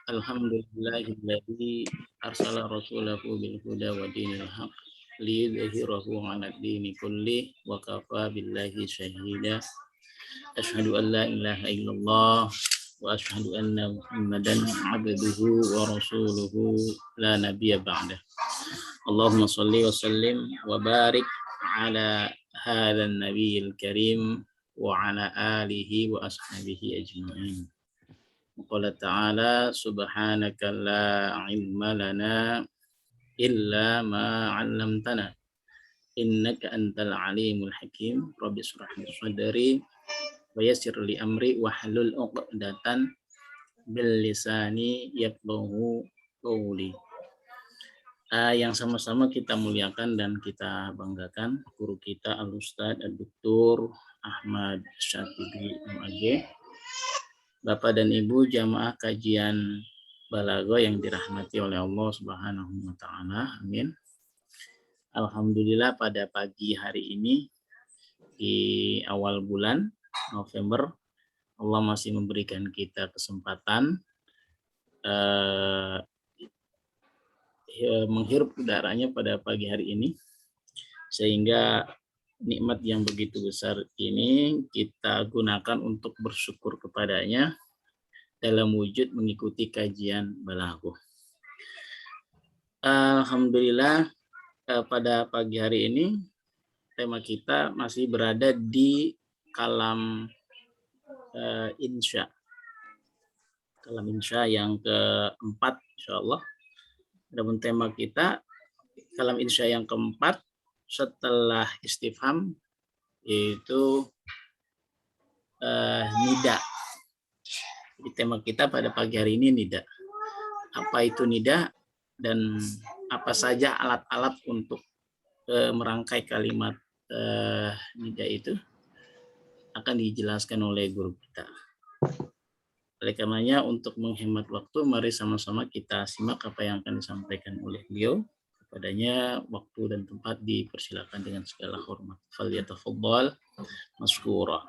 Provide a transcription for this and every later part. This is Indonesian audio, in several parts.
Alhamdulillahilladzi arsala rasulahu bil huda wa dinil haq liyudhhirahu 'ala dini kulli wa kafa billahi shahida. Asyhadu an la ilaha illallah wa asyhadu anna Muhammadan 'abduhu wa rasuluhu la nabiyya ba'dah. Allahumma shalli wa sallim wa barik ala hadzal nabiyil karim wa ala alihi wa ashabihi ajma'in. Qala ta'ala subhanaka la ilma lana illa ma 'allamtana innaka antal alimul hakim. Rabbi shrah li sadri wa yassir li amri wahlul 'uqdatan bil lisani yafqahu qawli. Yang sama-sama kita muliakan dan kita banggakan guru kita Al-Ustadz Ad-Doktor Ahmad Syatibi MAG, Bapak dan Ibu jamaah kajian Balaghah yang dirahmati oleh Allah Subhanahu wa taala. Amin. Alhamdulillah pada pagi hari ini di awal bulan November Allah masih memberikan kita kesempatan menghirup udaranya pada pagi hari ini, sehingga nikmat yang begitu besar ini kita gunakan untuk bersyukur kepadanya dalam wujud mengikuti kajian Balaghah. Alhamdulillah pada pagi hari ini tema kita masih berada di kalam insya. Kalam insya yang keempat insyaallah. Adapun tema kita kalam insya yang keempat setelah istifham yaitu nida. Jadi tema kita pada pagi hari ini nida. Apa itu nida dan apa saja alat-alat untuk merangkai kalimat nida itu akan dijelaskan oleh guru kita. Oleh karenanya untuk menghemat waktu mari sama-sama kita simak apa yang akan disampaikan oleh beliau. Kepadanya waktu dan tempat dipersilakan dengan segala hormat. Falyatafaddal maskura.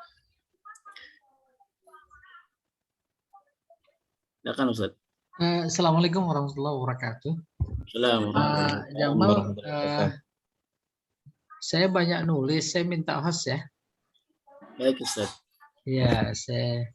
Silakan Ustaz. Assalamualaikum warahmatullahi wabarakatuh. Assalamualaikum Jamal, saya banyak nulis, saya minta host ya. Baik Ustaz. Ya, saya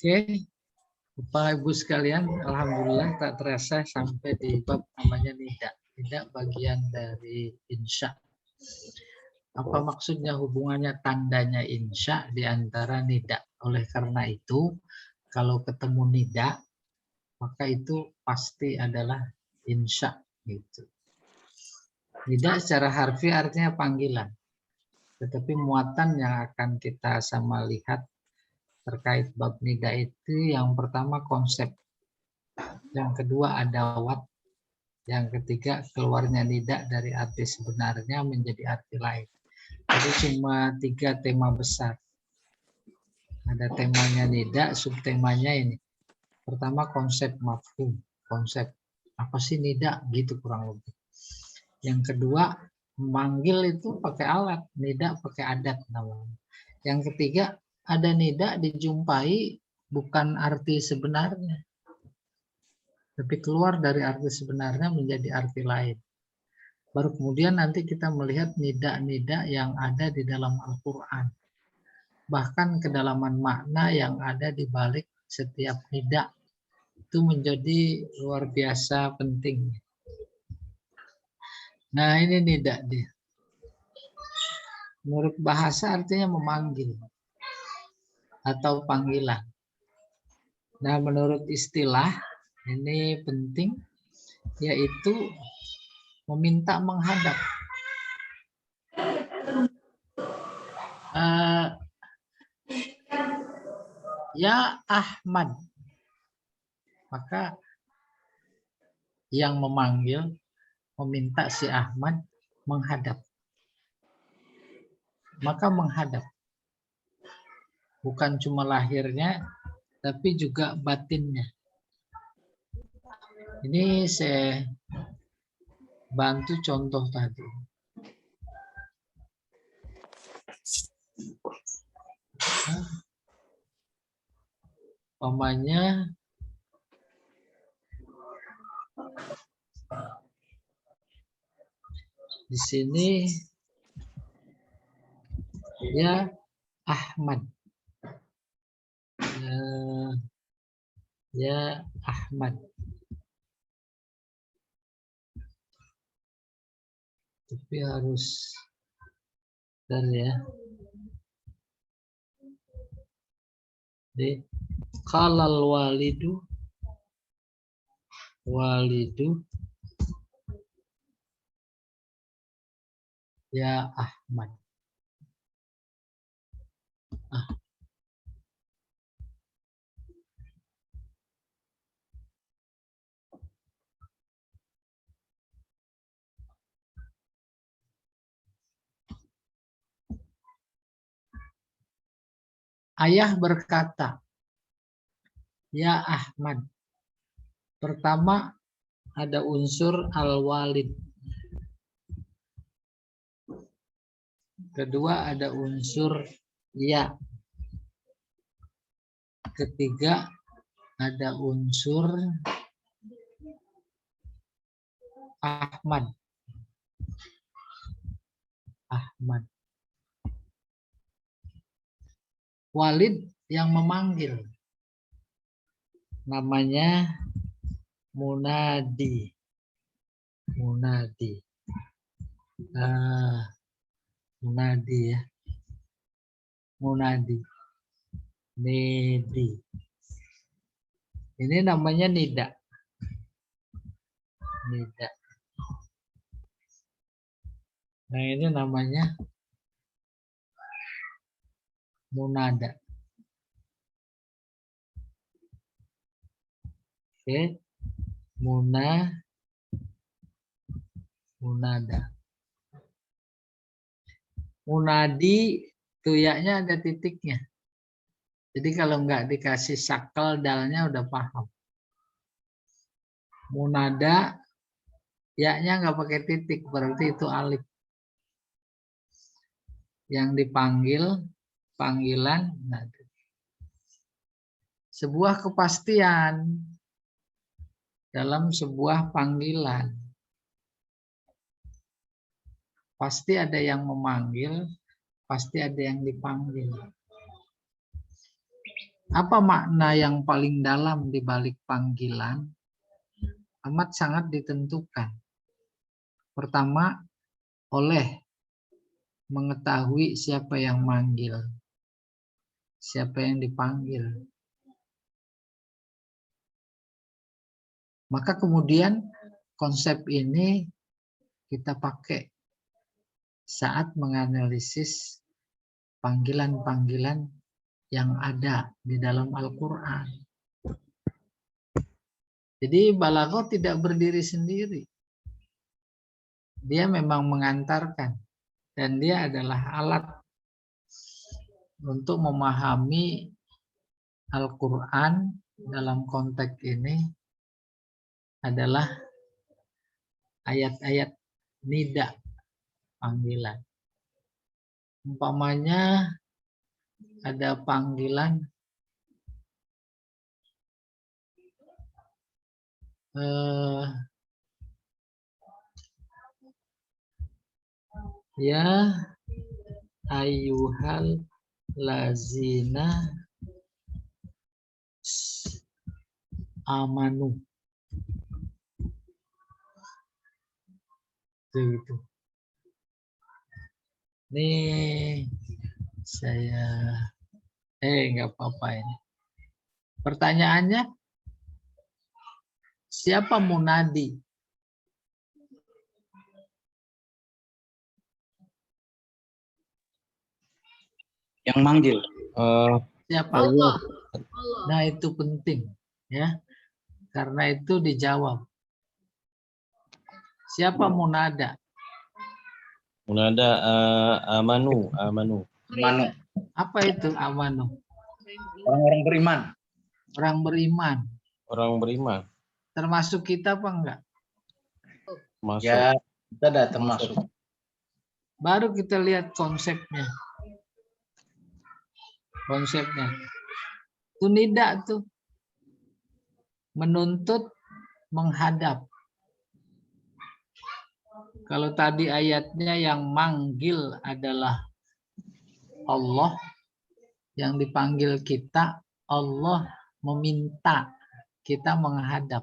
Oke, Bapak Ibu sekalian, alhamdulillah tak terasa sampai di bab namanya nida. Nida bagian dari insya. Apa maksudnya hubungannya tandanya insya di antara nida? Oleh karena itu, kalau ketemu nida, maka itu pasti adalah insya gitu. Nida secara harfiah artinya panggilan. Tetapi muatan yang akan kita sama lihat terkait bab nida itu yang pertama konsep, yang kedua adawat, yang ketiga keluarnya nida dari arti sebenarnya menjadi arti lain. Jadi cuma 3 tema besar. Ada temanya nida, subtemanya ini. Pertama konsep mafhum, konsep apa sih nida gitu kurang lebih. Yang kedua memanggil itu pakai alat, nida pakai adat namanya. Yang ketiga ada nida dijumpai bukan arti sebenarnya, tapi keluar dari arti sebenarnya menjadi arti lain. Baru kemudian nanti kita melihat nida-nida yang ada di dalam Al-Quran. Bahkan kedalaman makna yang ada di balik setiap nida itu menjadi luar biasa penting. Nah ini nida dia. Menurut bahasa artinya memanggil atau panggilan. Nah menurut istilah ini penting yaitu meminta menghadap. Ya Ahmad. Maka yang memanggil meminta si Ahmad menghadap. Maka menghadap. Bukan cuma lahirnya, tapi juga batinnya. Ini saya bantu contoh tadi. Umpamanya di sini ya Ahmad. Ya Ahmad. Tapi harus bentar ya. Di qalal walidu ya Ahmad. Ayah berkata, ya Ahmad. Pertama ada unsur al-walid. Kedua ada unsur ya. Ketiga ada unsur Ahmad. Walid yang memanggil. Namanya munadi. Munadi ya. Munadi. Nedi. Ini namanya nida. Nida. Nah ini namanya munada. Oke. Munada. Munadi tuyaknya ada titiknya. Jadi kalau nggak dikasih sakal dalnya udah paham. Munada yaknya nggak pakai titik, berarti itu alif. Yang dipanggil panggilan. Nah, sebuah kepastian dalam sebuah panggilan. Pasti ada yang memanggil, pasti ada yang dipanggil. Apa makna yang paling dalam di balik panggilan? Amat sangat ditentukan. Pertama, oleh mengetahui siapa yang manggil, siapa yang dipanggil. Maka kemudian konsep ini kita pakai saat menganalisis panggilan-panggilan yang ada di dalam Al-Quran. Jadi balaghah tidak berdiri sendiri. Dia memang mengantarkan. Dan dia adalah alat untuk memahami Al-Quran dalam konteks ini adalah ayat-ayat nida, panggilan. Umpamanya ada panggilan ya ayyuhal lazina amanu. Itu. Nih saya nggak apa-apa ini. Pertanyaannya, siapa munadi? Yang manggil. Siapa? Allah. Nah itu penting ya. Karena itu dijawab. Siapa munada? Munada amanu. Manu. Apa itu amanu? Orang-orang beriman. Orang beriman. Orang beriman. Termasuk kita apa enggak? Masuk. Ya, kita ada termasuk. Baru kita lihat konsepnya. Konsepnya. Itu nida tuh. Menuntut, menghadap. Kalau tadi ayatnya yang manggil adalah Allah, yang dipanggil kita, Allah meminta kita menghadap.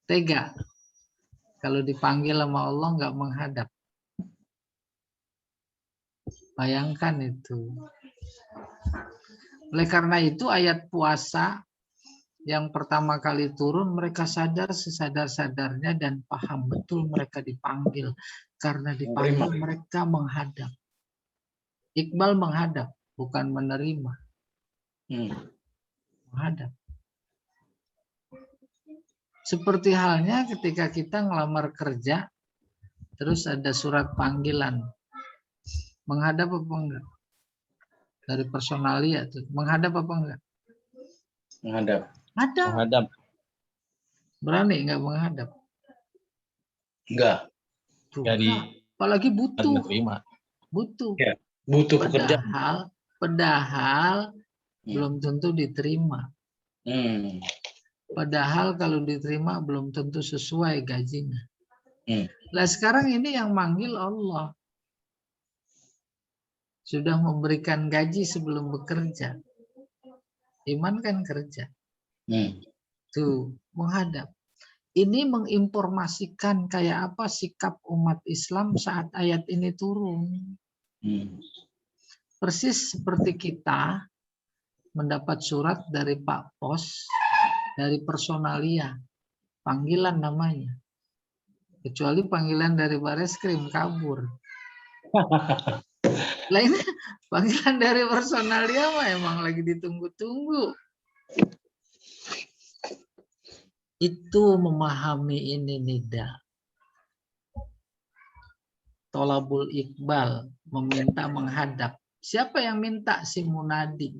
Tega. Kalau dipanggil sama Allah nggak menghadap. Bayangkan itu. Oleh karena itu ayat puasa yang pertama kali turun, mereka sadar sesadar-sadarnya dan paham betul mereka dipanggil. Karena dipanggil mereka menghadap. Iqbal menghadap, bukan menerima. Menghadap. Seperti halnya ketika kita ngelamar kerja, terus ada surat panggilan. Menghadap apa enggak? Dari personalia tuh. Menghadap apa enggak? Menghadap. Menghadap. Berani enggak menghadap? Enggak. Jadi Apalagi butuh. menerima. Butuh. Ya, butuh pekerjaan. Padahal belum tentu diterima. Padahal kalau diterima belum tentu sesuai gajinya. Nah sekarang ini yang manggil Allah. Sudah memberikan gaji sebelum bekerja. Iman kan kerja. Tuh, menghadap. Ini menginformasikan kayak apa sikap umat Islam saat ayat ini turun. Persis seperti kita mendapat surat dari Pak Pos, dari personalia, panggilan namanya. Kecuali panggilan dari Bareskrim kabur. Lainnya panggilan dari personalia mah emang lagi ditunggu-tunggu. Itu memahami ini nida. Tolabul Iqbal, meminta menghadap. Siapa yang minta? Si munadi.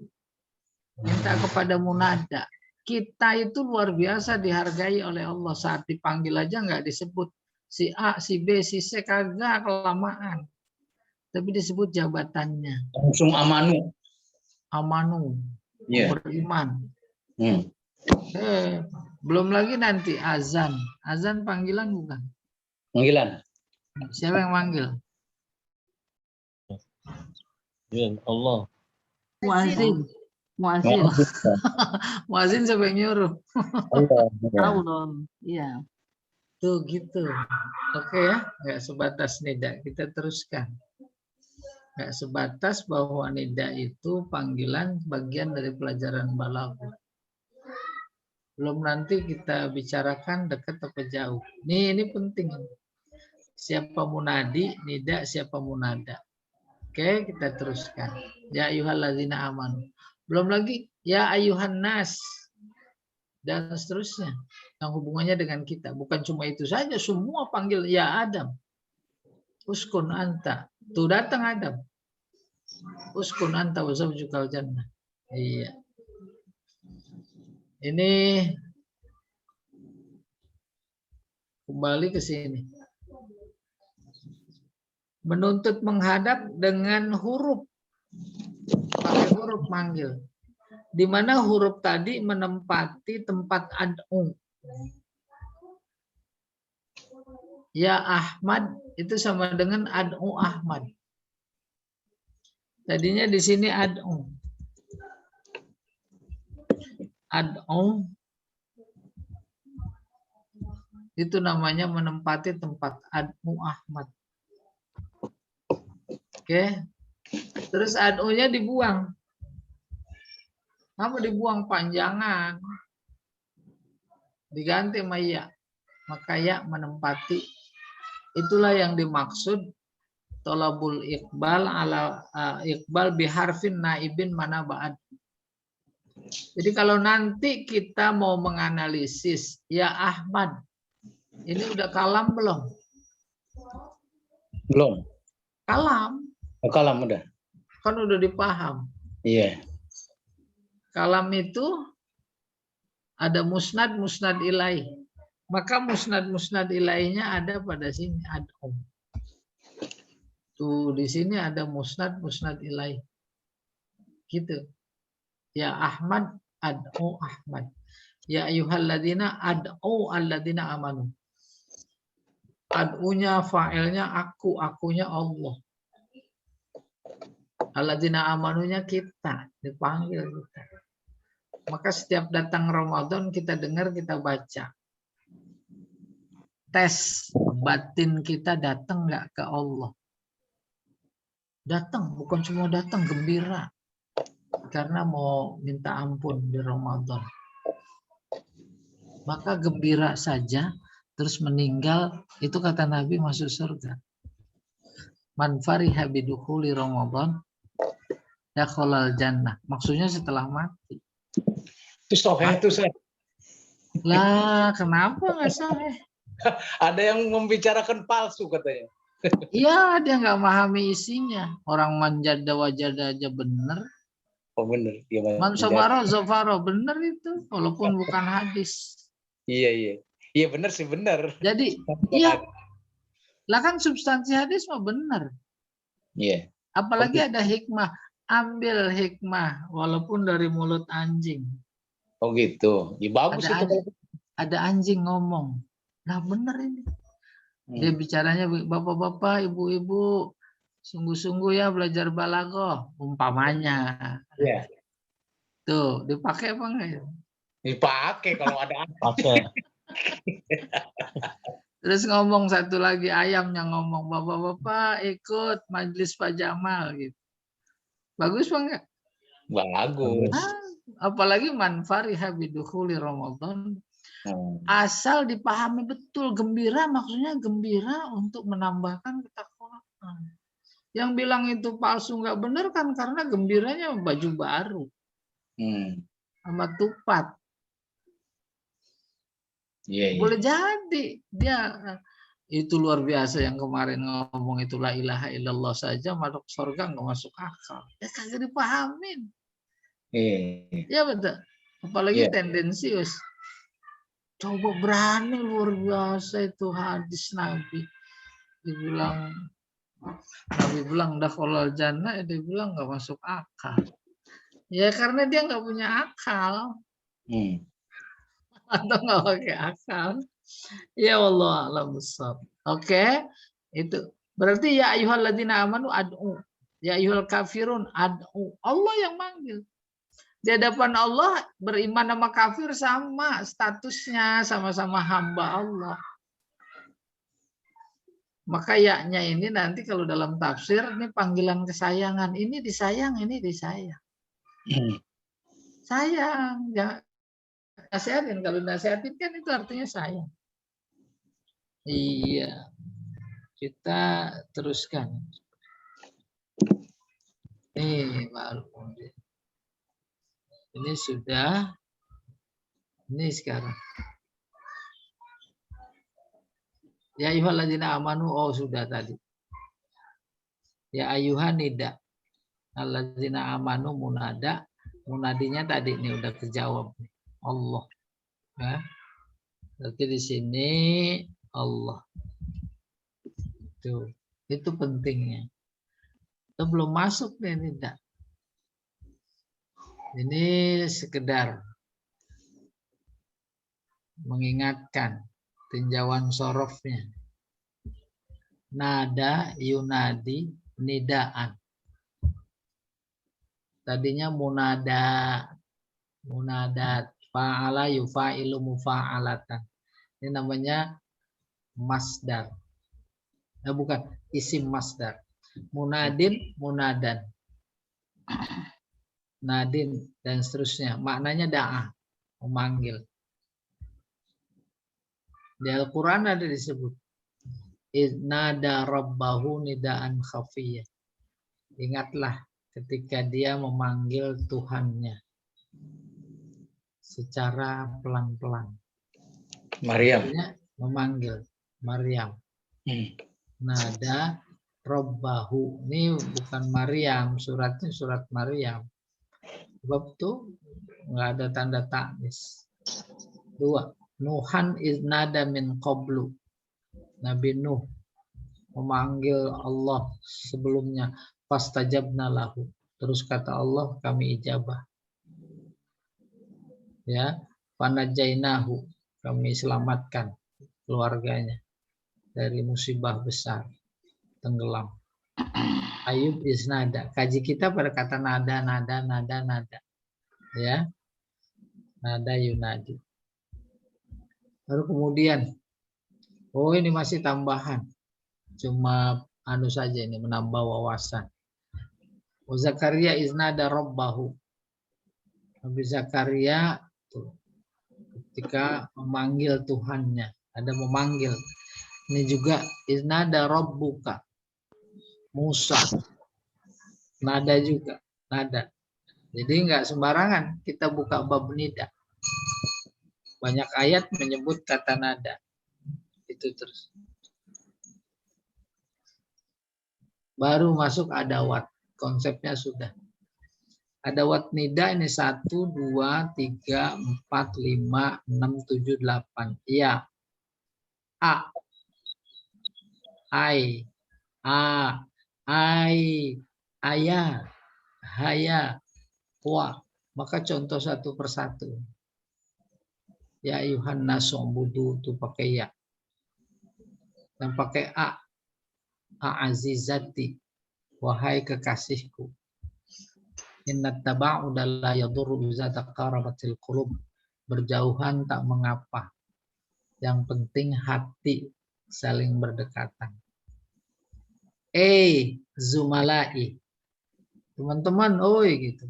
Minta kepada munada. Kita itu luar biasa dihargai oleh Allah. Saat dipanggil aja nggak disebut si A, si B, si C, kagak, kelamaan. Tapi disebut jabatannya. Langsung amanu. Amanu. Yeah. Beriman. Belum lagi nanti azan. Azan panggilan bukan? Panggilan. Siapa yang manggil? Ya Allah. Muazin. Muazin. Muazin siapa yang nyuruh? Tahu dong. Iya. Tuh gitu. Oke ya, nggak sebatas nida. Kita teruskan. Nggak sebatas bahwa nida itu panggilan bagian dari pelajaran balaghah. Belum nanti kita bicarakan dekat atau jauh. Ini penting. Siapa munadi, nida, siapa munada. Oke, kita teruskan. Ya ayyuhalladzina amanu. Belum lagi ya ayyuhan nas. Dan seterusnya. Yang hubungannya dengan kita. Bukan cuma itu saja. Semua panggil ya Adam. Uskun anta. Tuh datang Adam. Uskun anta wa zawjukal jannah. Iya. Ini kembali ke sini. Menuntut menghadap dengan huruf. Pakai huruf manggil. Di mana huruf tadi menempati tempat ad'u. Ya Ahmad itu sama dengan ad'u Ahmad. Tadinya di sini ad'u. Ad'u itu namanya menempati tempat ad'u Ahmad. Oke. Terus ad'u-nya dibuang. Kamu dibuang panjangan. Diganti sama ya. Maka ya menempati. Itulah yang dimaksud tolabul iqbal ala iqbal biharfin naibin mana ba'ad. Jadi kalau nanti kita mau menganalisis, ya Ahmad, ini udah kalam belum? Belum. Kalam, Oh, kalam udah. kan udah dipaham. Iya. Kalam itu ada musnad, musnad ilaih. Maka musnad, musnad ilaihnya ada pada sini, ad'u. Tuh di sini ada musnad, musnad ilaih. Gitu. Ya Ahmad, ad'u Ahmad. Ya ayyuhalladzina ad'u alladzina amanu. Ad'unya fa'ilnya aku, akunya Allah. Alladzina amanunya kita, dipanggil kita. Maka setiap datang Ramadan kita dengar, kita baca. Tes batin kita datang nggak ke Allah. Datang, bukan cuma datang, gembira. Karena mau minta ampun di Ramadan. Maka gembira saja, terus meninggal, itu kata Nabi masuk surga. Man fariha bidukhuli Ramadan, dakhalal jannah. Maksudnya setelah mati. Itu soheh itu saya. Lah, kenapa nggak sahih? Ada yang membicarakan palsu katanya. Iya, dia nggak memahami isinya. Orang manjada wajada aja bener. Oh benar. Iya, Man sobaro zofaro, bener itu. Walaupun bukan hadis. iya, iya. Iya benar sih, benar. Jadi, iya. Lah kan substansi hadis mah bener. Iya. Apalagi ada hikmah. Ambil hikmah, walaupun dari mulut anjing. Oh gitu. Ya bagus itu. Ada anjing ngomong. Nah bener ini. Dia bicaranya, bapak-bapak, ibu-ibu, sungguh-sungguh ya belajar balaghah, umpamanya. Iya. Tuh, dipakai apa enggak ya? Dipakai kalau ada. Pakai. Terus ngomong satu lagi, ayamnya ngomong, bapak-bapak ikut majelis Pak Jamal gitu. Bagus apa enggak? Bagus. Apalagi man fariha bidukhuli Ramadan. Asal dipahami betul, gembira maksudnya gembira untuk menambahkan ketakwaan. Yang bilang itu palsu nggak benar kan karena gembiranya baju baru sama tupat. Boleh jadi dia itu luar biasa yang kemarin ngomong itu la ilaha illallah saja masuk surga nggak masuk akal. Ya kagak dipahamin. Ya betul. Apalagi tendensius. Coba berani luar biasa itu hadis Nabi. Nabi bilang dakhalal jannah, dia bilang nggak masuk akal. Ya karena dia nggak punya akal. Atau nggak pakai akal. Ya Allah alam bissawab. Oke, itu berarti ya ayyuhalladzina amanu ad'u. Ya ayyuhal kafirun ad'u. Allah yang manggil. Di hadapan Allah beriman sama kafir sama statusnya, sama-sama hamba Allah. Maka yaknya ini nanti kalau dalam tafsir ini panggilan kesayangan. Ini disayang, ini disayang. Sayang, jangan nasihatin. Kalau nasihatin kan itu artinya sayang. Iya. Kita teruskan. Nih, Pak Alfonsir. Ini sudah. Ini sekarang. Ya ayyuhalladzina amanu, oh sudah tadi. Ya ayyuhan nida. Alladzina amanu munada. Munadinya tadi nih udah terjawab. Allah. Ya. Berarti di sini Allah. Itu pentingnya. Itu belum masuk nih nida. Ini sekedar mengingatkan tinjauan sorofnya. Nada yunadi nidaan. Tadinya munada, munadat, fa'ala yufa'ilu mufa'alatan. Ini namanya masdar. Nah, bukan isim masdar. Munadin, munadan. Nadin dan seterusnya. Maknanya da'ah, memanggil. Di Al-Quran ada disebut nada rabbahu nidaan khafiyah. Ingatlah ketika dia memanggil Tuhannya. secara pelan-pelan. Maryam. Artinya memanggil Maryam. Nada Robbahu. Ini bukan Maryam, suratnya surat Maryam. Sebab tuh nggak ada tanda taknis. 2. Nuhan iznada min qablu. Nabi Nuh memanggil Allah sebelumnya. Fastajabna lahu. Terus kata Allah, kami ijabah. Ya, panajainahu. Kami selamatkan keluarganya dari musibah besar. Tenggelam. Ayub isnada. Kaji kita pada kata nada. Ya. Nada yunadi. Lalu kemudian, oh ini masih tambahan. Cuma anu saja ini, menambah wawasan. Zakaria isnada rabbahu. Nabi Zakaria tuh, ketika memanggil Tuhannya. Ada memanggil. Ini juga isnada rabbuka. Musa. Nada juga. Nada. Jadi nggak sembarangan kita buka bab nida. Banyak ayat menyebut kata nada. Itu terus. Baru masuk adawat. Konsepnya sudah. Adawat nida ini 1, 2, 3, 4, 5, 6, 7, 8. Iya. A. Ai. A. Ai, ayah, haya, wa. Maka contoh satu persatu. Ya ayuhan nasu budu itu pakai ya. Dan pakai a. A azizati. Wahai kekasihku. Inna taba'uda la yadurru biza taqarabatil qulub. Berjauhan tak mengapa. Yang penting hati saling berdekatan. Zumalai, teman-teman, gitu.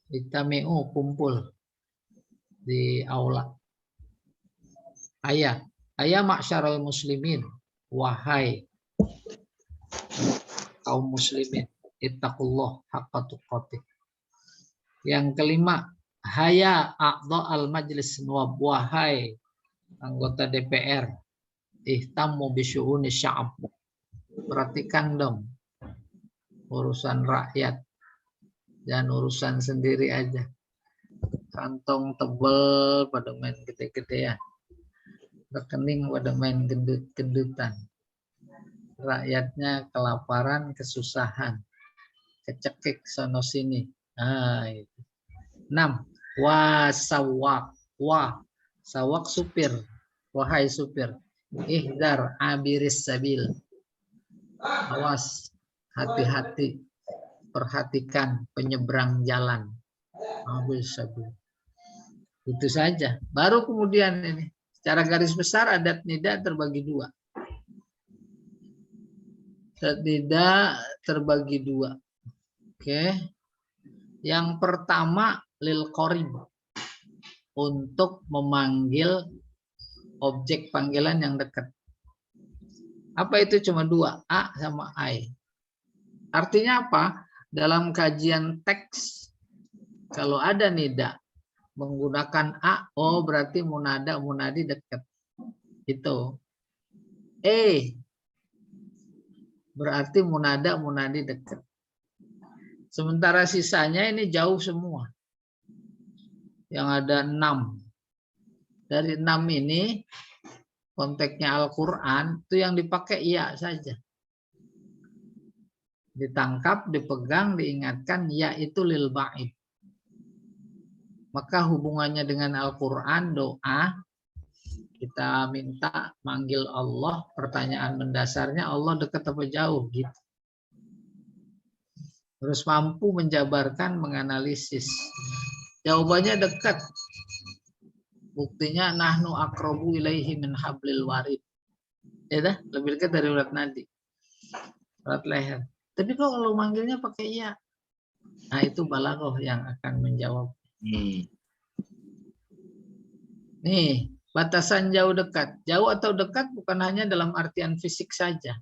Itami'u, kumpul di aula. Ayah ma'syarul muslimin, wahai kaum muslimin, ittaqullah haqqa tuqatih. Yang kelima, haya a'dha al majlis nuwab, wahai anggota DPR, ihtammu bisyu'uni sya'ab. Perhatikan dong urusan rakyat, jangan urusan sendiri aja. Kantong tebel pada main gede-gedean, rekening pada main gendut-gendutan, rakyatnya kelaparan, kesusahan, kecekik sono sini. 6. Wasawak, sawak supir, wahai supir, ihdar abiris sabil. Awas, hati-hati, perhatikan penyeberang jalan. Itu saja. Baru kemudian ini, secara garis besar adat nida terbagi 2. Nida terbagi 2. Oke. Yang pertama lil qorib, untuk memanggil objek panggilan yang dekat. Apa itu? Cuma 2, a sama ai. Artinya apa? Dalam kajian teks, kalau ada nida menggunakan a, berarti munada munadi dekat. Itu. Berarti munada munadi dekat. Sementara sisanya ini jauh semua. Yang ada 6. Dari 6 ini konteksnya Al-Quran itu yang dipakai iya saja. Ditangkap, dipegang, diingatkan, ya itu lil ba'id. Maka hubungannya dengan Al-Quran, doa, kita minta manggil Allah, pertanyaan mendasarnya Allah dekat apa jauh gitu. Terus mampu menjabarkan, menganalisis. Jawabannya dekat. Buktinya nahnu aqrabu ilaihi min hablil warid. Ya, lebih dekat dari urat nadi. Urat leher. Tapi kalau manggilnya pakai iya. Nah, itu balaghah yang akan menjawab. Nih, batasan jauh dekat. Jauh atau dekat bukan hanya dalam artian fisik saja.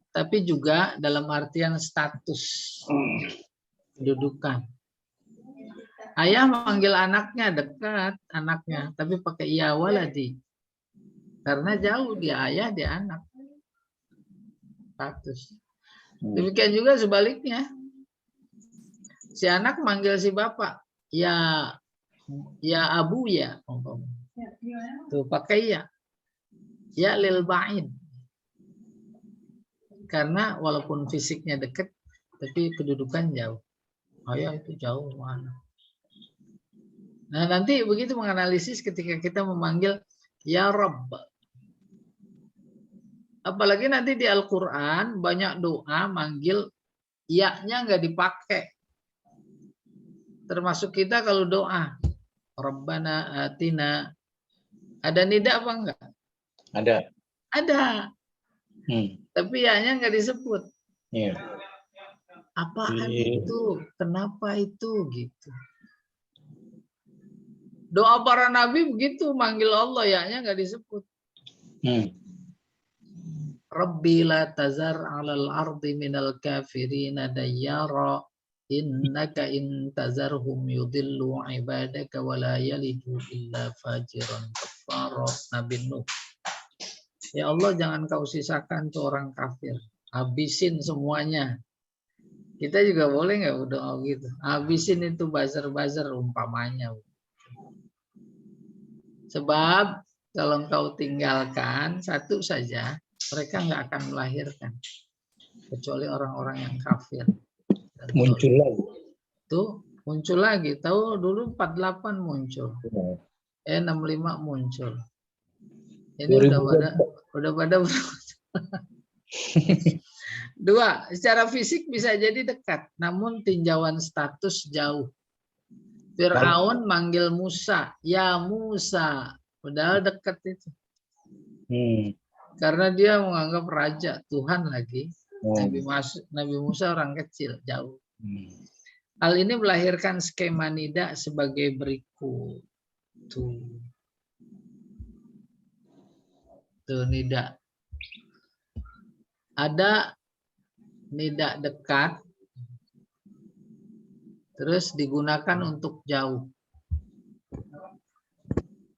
Tapi juga dalam artian status. Kedudukan. Ayah manggil anaknya dekat, anaknya, tapi pakai ya waladi. Karena jauh, dia ayah, dia anak. Status. Demikian juga sebaliknya. Si anak manggil si bapak, ya abu ya. Tuh pakai ya. Ya lil ba'id. Karena walaupun fisiknya dekat, tapi kedudukan jauh. Ayah itu jauh mana. Nah, nanti begitu menganalisis ketika kita memanggil ya Rabb. Apalagi nanti di Al-Quran banyak doa manggil ya-nya nggak dipakai. Termasuk kita kalau doa. Rabbana atina. Ada nida apa enggak? Ada. Ada. Tapi ya-nya nggak disebut. Iya. Apaan itu? Kenapa itu? Gitu. Doa para nabi begitu, manggil Allah, ya-nya nggak disebut. Rabbi la tazar 'alal ardi minal kafirina dayyara innaka in tazarhum yudillu ibadaka wa la yalidu illa fajiran kafara. Nabi Nuh. Ya Allah, jangan kau sisakan tuh orang kafir. Habisin semuanya. Kita juga boleh nggak berdoa gitu? Habisin itu buzzer-buzzer umpamanya. Sebab kalau engkau tinggalkan satu saja, mereka nggak akan melahirkan. Kecuali orang-orang yang kafir. Muncul lagi. Tuh, muncul lagi. Tahu dulu 48 muncul. 65 muncul. Ini udah pada Dua, secara fisik bisa jadi dekat, namun tinjauan status jauh. Fir'aun manggil Musa, ya Musa, padahal dekat itu. Karena dia menganggap raja Tuhan lagi. Nabi Musa orang kecil, jauh. Hal ini melahirkan skema nida sebagai berikut. Tuh nida. Ada nida dekat, terus digunakan untuk jauh.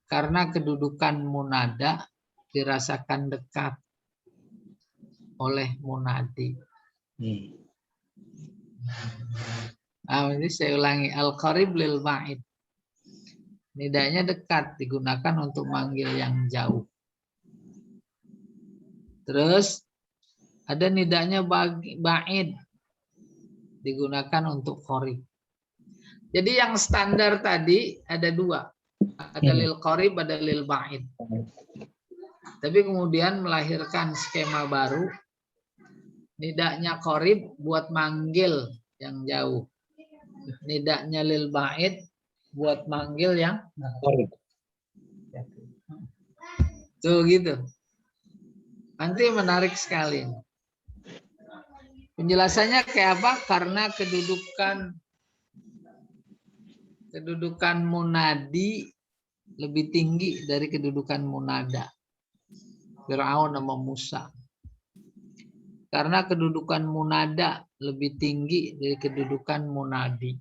Karena kedudukan munada dirasakan dekat oleh munadi. Ini saya ulangi. Al-qarib lil ba'id. Nidanya dekat, digunakan untuk manggil yang jauh. Terus ada nidanya ba'id, digunakan untuk qarib. Jadi yang standar tadi ada dua. Ada lil qarib, ada lil ba'id. Tapi kemudian melahirkan skema baru. Nidanya qarib buat manggil yang jauh. Nidanya lil ba'id buat manggil yang qarib. Tuh gitu. Nanti menarik sekali. Penjelasannya kayak apa? Karena kedudukan munadi lebih tinggi dari kedudukan munada. Fir'aun sama Musa. Karena kedudukan munada lebih tinggi dari kedudukan munadi.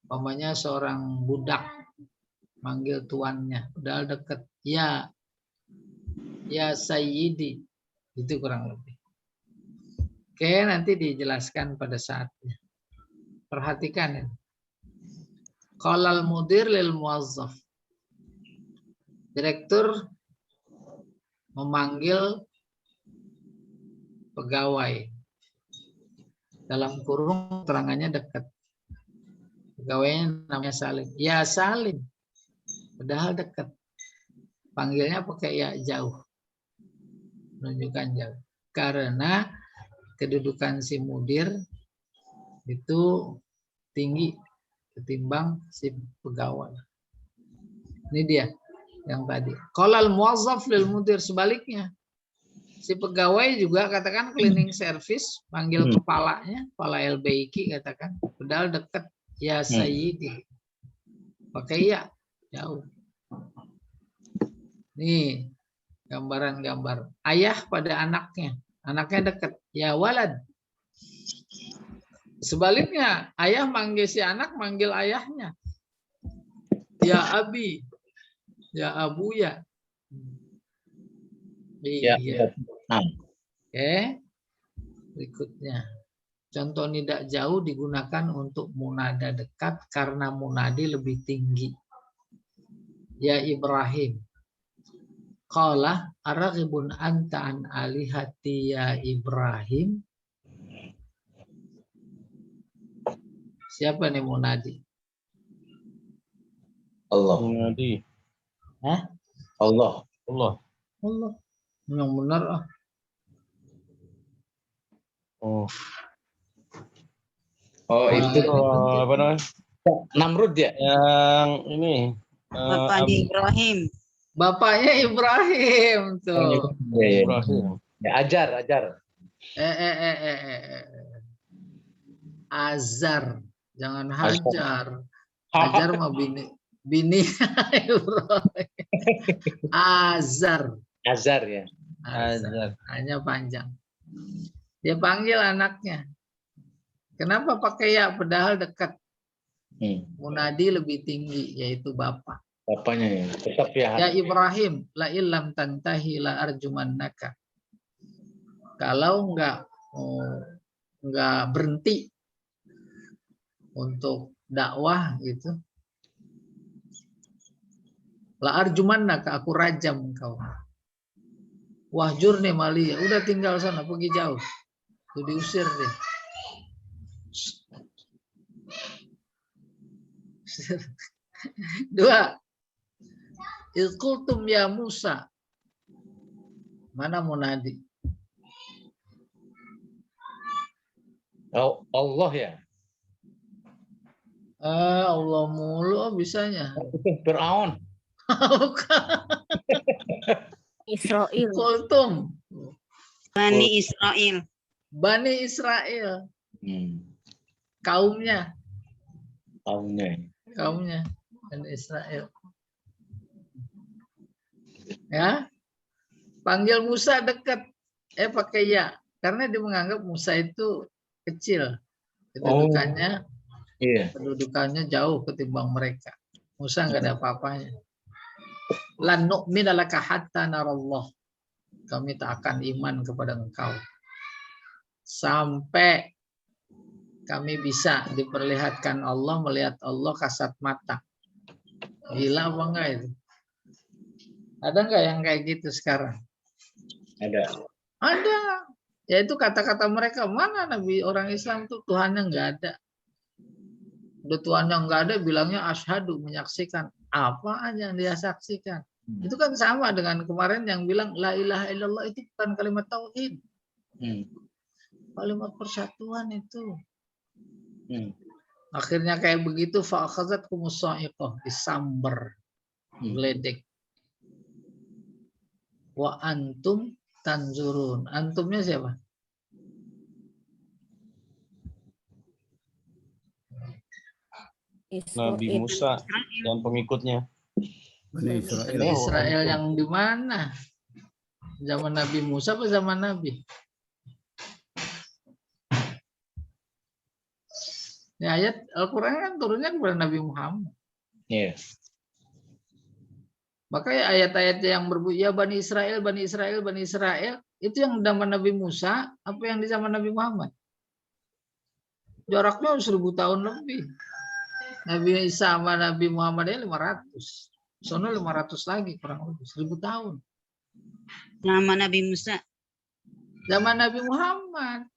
Umpamanya seorang budak manggil tuannya, padahal dekat. Ya Sayyidi. Itu kurang lebih. Oke, nanti dijelaskan pada saatnya. Perhatikan ya. Qalal mudir lil muwazzaf. Direktur memanggil pegawai. Dalam kurung terangannya dekat. Pegawainya namanya Salim. Ya Salim. Padahal dekat. Panggilnya pakai ya jauh. Menunjukkan jauh. Karena kedudukan si mudir itu tinggi ketimbang si pegawai. Ini dia yang tadi. Qalal muwazzaf lil mudir, sebaliknya. Si pegawai juga katakan cleaning service, panggil kepalanya, kepala LBIK katakan, padahal dekat. Ya Sayyidi. Pakai ya jauh. Nih gambaran-gambar. Ayah pada anaknya. Anaknya dekat. Ya walad. Sebaliknya, ayah manggil si anak, manggil ayahnya. Ya abi, ya abuya. Ya. Iya. Nah, Oke. Berikutnya. Contoh nida jauh digunakan untuk munada dekat karena munadi lebih tinggi. Ya Ibrahim. Qala araghibun anta an alihati ya Ibrahim. Siapa nih munadi? Allah. Munadi. Hah? Allah. Allah. Allah. Yang benar ah. Oh. Oh, Wah, itu ini penting. Apa namanya? Namrud ya? Yang ini. Bapaknya Ibrahim. Bapaknya Ibrahim tuh. Ya, ya. Ibrahim. Ya, ajar. Azar. Jangan hajar. Hajar mah bini Ibrahim. Azar. Azar ya. Azar. Hanya panjang. Dia panggil anaknya. Kenapa pakai ya padahal dekat? Munadi lebih tinggi yaitu bapak. Bapaknya ya. Tetap ya. Ya Ibrahim, la illam tantahi la arjumannaka. Kalau enggak berhenti untuk dakwah gitu. La arjumannaka, aku rajam engkau. Wahjurni maliya, udah tinggal sana, pergi jauh. Itu diusir deh. Dua. Izqultum ya Musa. Mana munadi? Oh, Allah ya. Allah mulu bisanya. Fir'aun. Israel. Kultum. Bani Israel. Bani Israel. Kaumnya. Kaumnya. Bani Israel. Ya. Panggil Musa dekat. Pakai ya. Karena dia menganggap Musa itu kecil. Kedudukannya. Iya. Kedudukannya jauh ketimbang mereka. Musa nggak ada apa-apanya. Lan nu'mina laka hatta narallah. Kami tak akan iman kepada engkau sampai kami bisa diperlihatkan Allah, melihat Allah kasat mata. Gila apa enggak itu? Ada enggak yang kayak gitu sekarang? Ada. Ada. Yaitu kata-kata mereka, mana Nabi orang Islam tuh Tuhannya enggak ada. Udah Tuhannya enggak ada, bilangnya asyhadu, menyaksikan. Apa aja yang dia saksikan. Itu kan sama dengan kemarin yang bilang la ilaha illallah itu bukan kalimat tauhid. Kalimat persatuan itu. Akhirnya kayak begitu fa akhazatkumus sa'iqah, disamber. Geledek. Wa antum tanzurun. Antumnya siapa? Nabi Musa dan pengikutnya. Bani Bani Israel yang di mana? Zaman Nabi Musa apa zaman Nabi? Ini ayat Al-Quran kan turunnya kepada Nabi Muhammad. Iya. Makanya ayat-ayat yang berbunyi ya Bani Israel, Bani Israel, Bani Israel itu yang zaman Nabi Musa apa yang di zaman Nabi Muhammad? Jaraknya 1000 tahun lebih. Nabi Isa sama Nabi Muhammadnya 500. Sono 500 lagi kurang lebih 1000 tahun. Nama Nabi Musa. Zaman Nabi Muhammad.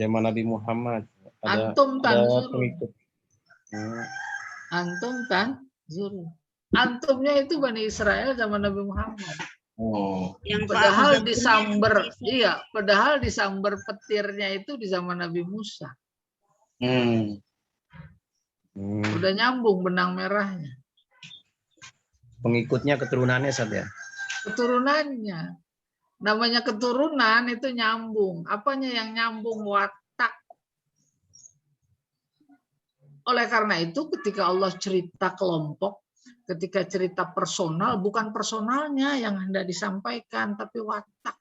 Zaman Nabi Muhammad. Antum ada tanzur. pengikut. Antum tanzur. Antumnya itu Bani Israel zaman Nabi Muhammad. Yang Padahal disamber, iya, padahal disamber petirnya itu di zaman Nabi Musa. Udah nyambung benang merahnya. Pengikutnya keturunannya Sat ya. Keturunannya. Namanya keturunan itu nyambung. Apanya yang nyambung? Watak. Oleh karena itu ketika Allah cerita kelompok, ketika cerita personal, bukan personalnya yang hendak disampaikan, tapi watak.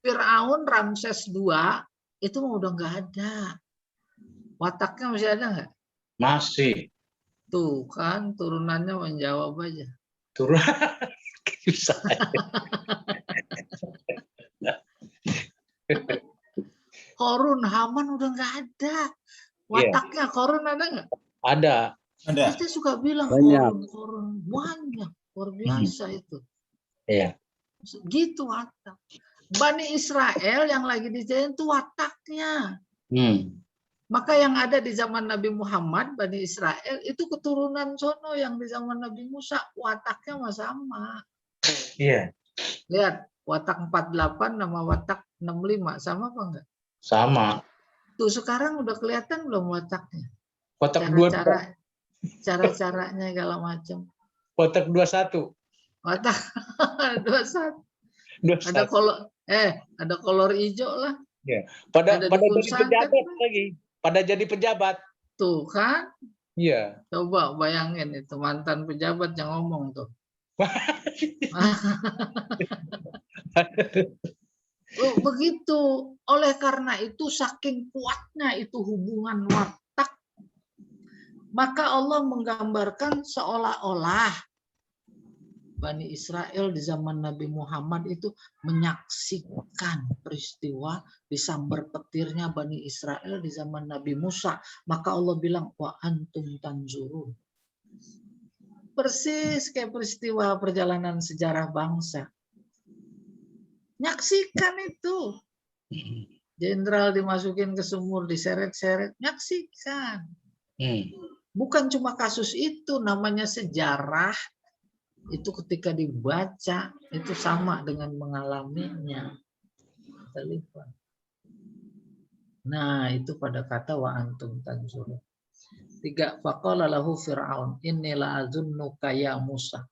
Fir'aun Ramses II itu udah nggak ada. Wataknya masih ada nggak? Masih. Tuh kan turunannya menjawab aja. Turun. Bisa. Korun, Haman udah nggak ada. Wataknya Korun ada nggak? Ada. Kita suka bilang Banyak. korun banyak, luar biasa itu. Iya. Gitu watak. Bani Israel yang lagi dijadiin itu wataknya. Maka yang ada di zaman Nabi Muhammad, Bani Israel itu keturunan sono yang di zaman Nabi Musa, wataknya sama. Iya. Lihat, watak 48 sama watak 65 sama apa enggak? Sama. Tuh sekarang udah kelihatan belum wataknya? Kotak 2. Cara-caranya segala macam. Kotak 21. Watak 21. 21. Ada kolor hijau lah. Ya. Pada Ada jadi dukun santet pejabat lah. lagi. Pada jadi pejabat. Tuh kan? Iya. Coba bayangin itu mantan pejabat yang ngomong tuh. Begitu. Oleh karena itu saking kuatnya itu hubungan watak, maka Allah menggambarkan seolah-olah Bani Israel di zaman Nabi Muhammad itu menyaksikan peristiwa disambar petirnya Bani Israel di zaman Nabi Musa. Maka Allah bilang, wa antum tanzurun. Persis kayak peristiwa perjalanan sejarah bangsa. Nyaksikan itu. Jenderal dimasukin ke sumur, diseret-seret. Nyaksikan. Bukan cuma kasus itu, namanya sejarah. Itu ketika dibaca, itu sama dengan mengalaminya. Nah, itu pada kata wa antum tanzurun. 3, faqala lahu Fir'aun, inni la'azunnuka ya Musa.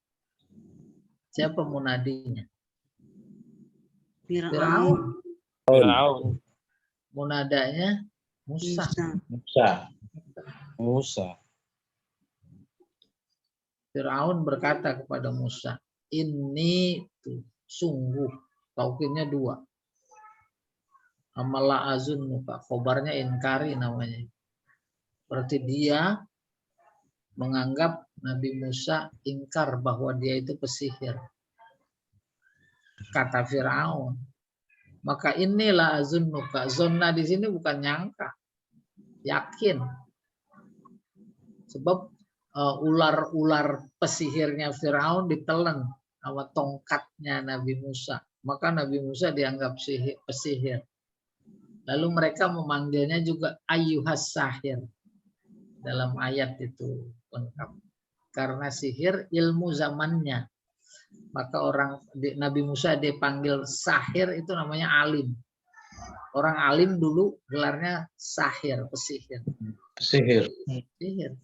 Siapa munadinya? Fir'aun. Fir'aun. Munadanya Musa. Musa. Fir'aun berkata kepada Musa, ini tuh, sungguh, taukidnya 2. Amala azunnuka, khobarnya inkari namanya. Berarti dia menganggap Nabi Musa ingkar bahwa dia itu pesihir. Kata Fir'aun. Maka inilah azunnuka. Zonna di sini bukan nyangka. Yakin. Sebab ular-ular pesihirnya Fir'aun ditelan sama tongkatnya Nabi Musa. Maka Nabi Musa dianggap pesihir. Lalu mereka memanggilnya juga ayyuhas sahir. Dalam ayat itu lengkap. Karena sihir ilmu zamannya. Maka Nabi Musa dipanggil sahir itu namanya alim. Orang alim dulu gelarnya sahir, pesihir. Sihir. Sihir.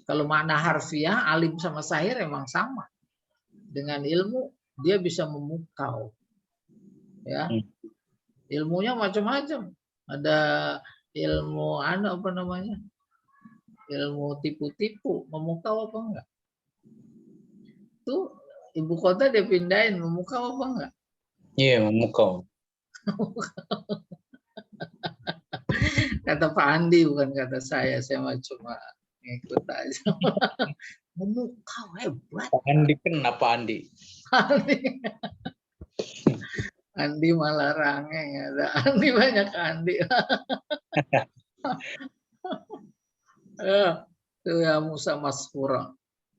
Kalau makna harfiah, alim sama sahir emang sama. Dengan ilmu, dia bisa memukau. Ya. Ilmunya macam-macam. Ada ilmu apa namanya? Ilmu tipu-tipu, memukau apa enggak? Tuh ibu kota dia pindahin, memukau apa enggak? Iya, memukau. Kata Pak Andi, bukan kata saya cuma ngikut aja. Memukau hebat. Pak Andi kenapa Andi? Andi malah rangeng, ada Andi banyak Andi. Itu ya Musa Masfura.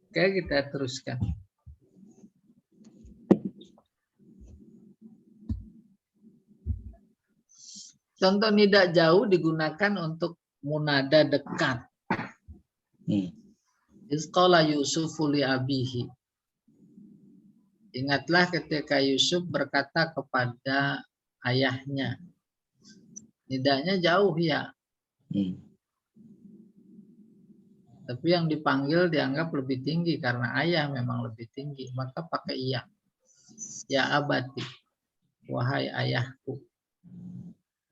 Oke, kita teruskan. Contoh nida jauh digunakan untuk munada dekat. Isqala Yusufu li abihi. Ingatlah ketika Yusuf berkata kepada ayahnya. Nidanya jauh ya. Tapi yang dipanggil dianggap lebih tinggi karena ayah memang lebih tinggi. Maka pakai iya. Ya abati. Wahai ayahku.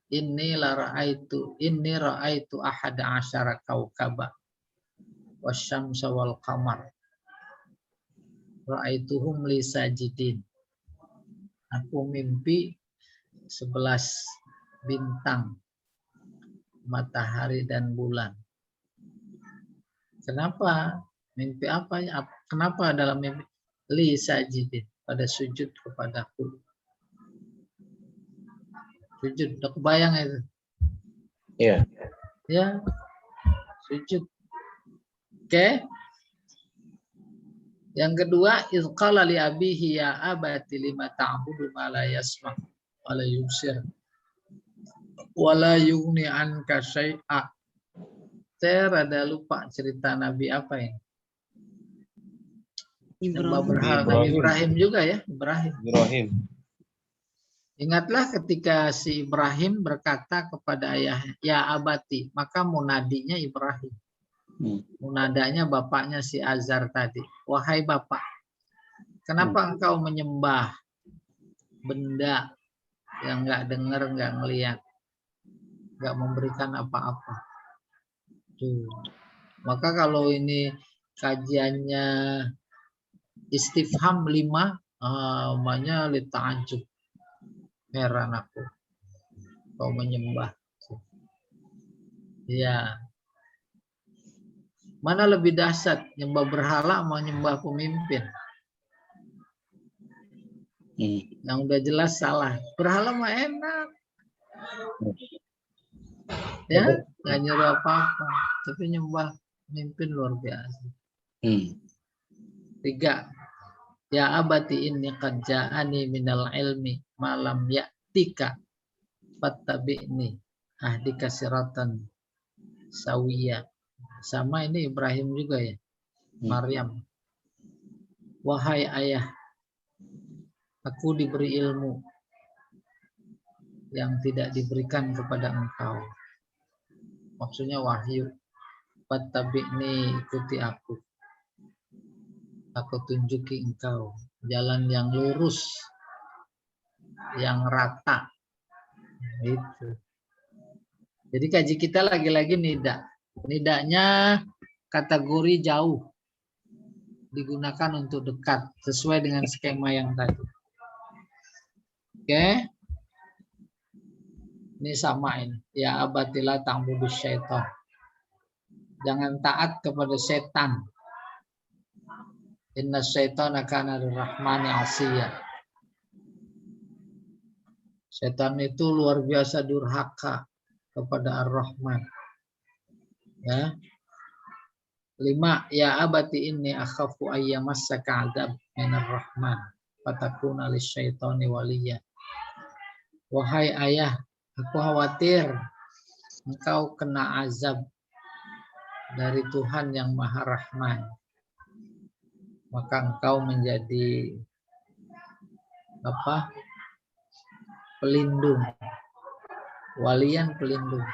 Inni ra'aitu ahada asyara kaukaba. Wasyamsa wal qamar. Ra'aituhum li sajidin. Aku mimpi 11 bintang, matahari dan bulan. Kenapa? Mimpi apa? Kenapa dalam mimpi? Li sajidin, pada sujud kepadaku. Sujud, udah kebayang itu? Iya. Ya, sujud. Oke. Yang kedua, izqala li abihi ya abati lima ta'budu ma la yasma' wa la yubsir wa la yughni anka syai'a. Saya rada lupa cerita Nabi apa ini? Nabi Ibrahim juga ya, Ibrahim. Ingatlah ketika si Ibrahim berkata kepada ayah, ya abati, maka munadinya Ibrahim. Munadanya bapaknya si Azar tadi. Wahai bapak, kenapa engkau menyembah benda yang nggak dengar, nggak ngelihat, nggak memberikan apa-apa? Tuh. Maka kalau ini kajiannya istifham 5, namanya lita'ajub. Heran aku. Kau menyembah. Ya. Mana lebih dahsyat, nyembah berhala sama nyembah pemimpin? Yang udah jelas salah. Berhala mah enak. Ya, nggak nyuruh apa-apa. Tapi nyembah pemimpin luar biasa. 3. Ya abati inni qad ja'ani minal ilmi malam ya'tika fattabi'ni ahdika siratan sawiyya. Sama ini Ibrahim juga ya. Maryam. Wahai ayah, aku diberi ilmu yang tidak diberikan kepada engkau. Maksudnya wahyu. Fattabi'ni, ikuti aku. Aku tunjuki engkau jalan yang lurus, yang rata. Itu. Jadi kaji kita lagi-lagi nida. Nidanya kategori jauh, digunakan untuk dekat sesuai dengan skema yang tadi. Oke. Ini samain. Ya abatilah ta'budu syaitan. Jangan taat kepada setan. Inna syaitana kana lirrahmani asiyya. Setan itu luar biasa durhaka kepada Ar-Rahman. Ya. 5. Ya abati inni akhafu ayyamassaka adzab minar rahman fatakuna lisyaitani waliyya. Wahai ayah, aku khawatir engkau kena azab dari Tuhan yang Maha Rahman. Maka engkau menjadi apa? Pelindung. Walian pelindung.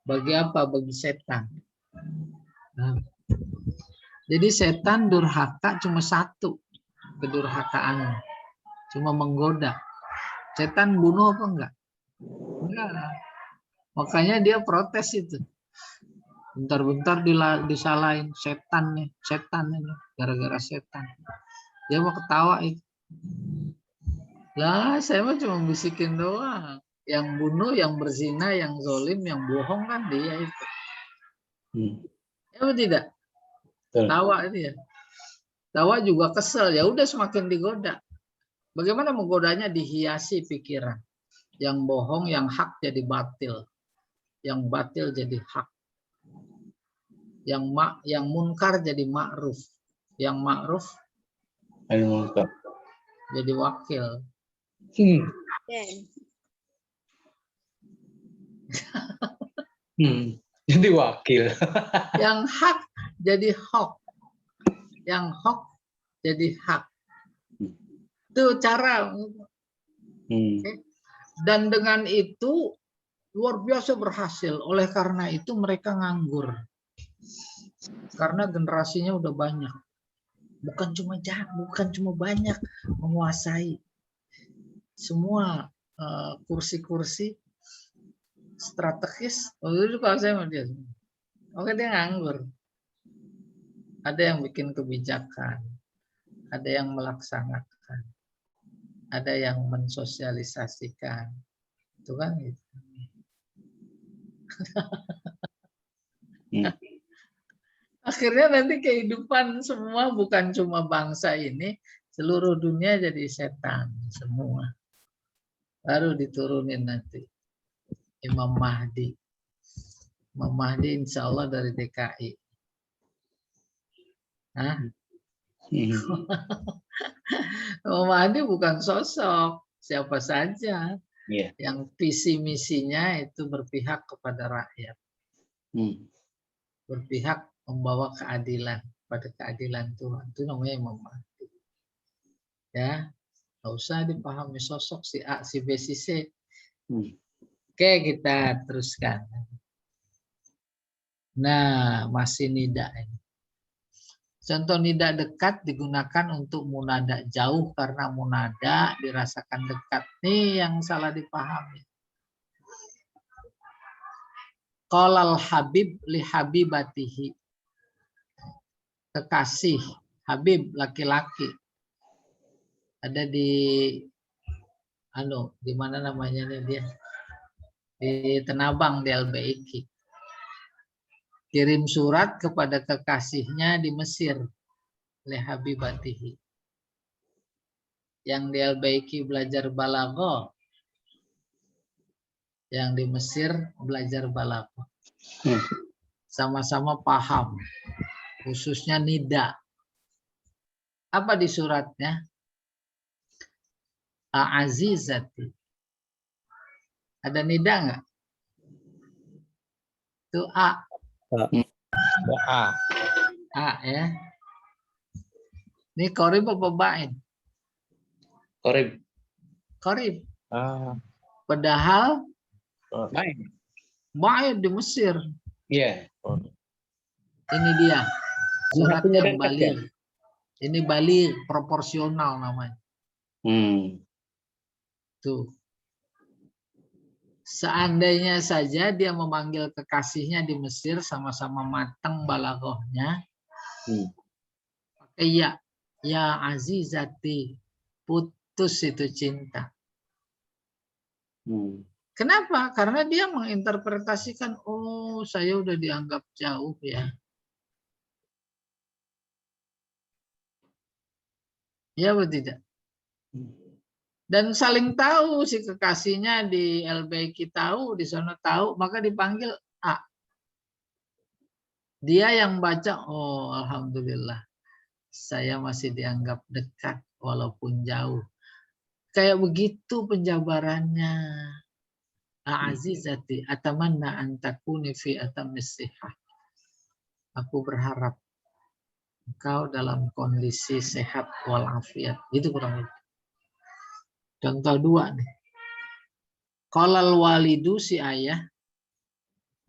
Bagi apa? Bagi setan. Nah, jadi setan durhaka cuma satu kedurhakaannya, cuma menggoda. Setan bunuh apa enggak? Enggak. Makanya dia protes itu. Bentar-bentar disalahin setan nih, gara-gara setan. Dia mau ketawa itu. Lah, saya mah cuma bisikin doang. Yang bunuh, yang berzina, yang zolim, yang bohong kan dia itu. Ya tidak? Tawa itu ya. Tawa juga kesel. Ya udah semakin digoda. Bagaimana menggodanya? Dihiasi pikiran. Yang bohong, yang hak jadi batil. Yang batil jadi hak. Yang munkar jadi ma'ruf. Yang ma'ruf jadi wakil. Jadi wakil. Yang hak jadi hak. Yang hak jadi hak. Itu cara. Dan dengan itu luar biasa berhasil. Oleh karena itu mereka nganggur. Karena generasinya udah banyak. Bukan cuma banyak, menguasai semua kursi-kursi strategis. Itu kalau saya mau dia. Oke, dia nganggur. Ada yang bikin kebijakan, ada yang melaksanakan, ada yang mensosialisasikan. Itu kan gitu. Akhirnya nanti kehidupan semua bukan cuma bangsa ini, seluruh dunia jadi setan semua. Baru diturunin nanti Imam Mahdi. Imam Mahdi insya Allah dari DKI. Hah? Imam Mahdi bukan sosok siapa saja. Iya. Yang visi misinya itu berpihak kepada rakyat. Berpihak membawa keadilan pada keadilan Tuhan. Itu namanya Imam Mahdi. Ya, nggak usah dipahami sosok si A, si B, si C. Oke, kita teruskan. Nah, masih nida ini. Contoh nida dekat digunakan untuk munada jauh karena munada dirasakan dekat. Nih yang salah dipahami. Qalal habib li habibatihi. Kekasih, habib laki-laki. Ada di di mana namanya nih dia? Di Tenabang di LBIK. Kirim surat kepada kekasihnya di Mesir, li habibatihi. Yang di LBIK belajar balaghah. Yang di Mesir belajar balaghah. Sama-sama paham. Khususnya nida. Apa di suratnya? Azizati. Ada nida enggak? Itu A. A ya. Ini qorib apa ba'id? Qorib. Qorib. Padahal ba'id di Mesir. Iya. Ini dia. Suratnya Dekat, Bali. ya? Ini Bali proporsional namanya. Tuh. Seandainya saja dia memanggil kekasihnya di Mesir sama-sama matang balaghahnya. Pakai ya azizati, putus itu cinta. Kenapa? Karena dia menginterpretasikan, oh saya udah dianggap jauh ya. Ya atau tidak? Dan saling tahu si kekasihnya di LBIK tahu, di sana tahu, maka dipanggil A. Dia yang baca, oh alhamdulillah, saya masih dianggap dekat walaupun jauh. Kayak begitu penjabarannya. Azizati atamanna an takuni fi atamis sihah. Aku berharap engkau dalam kondisi sehat walafiat. Itu kurang lebih. Contoh 2 nih. Qalal walidu si ayah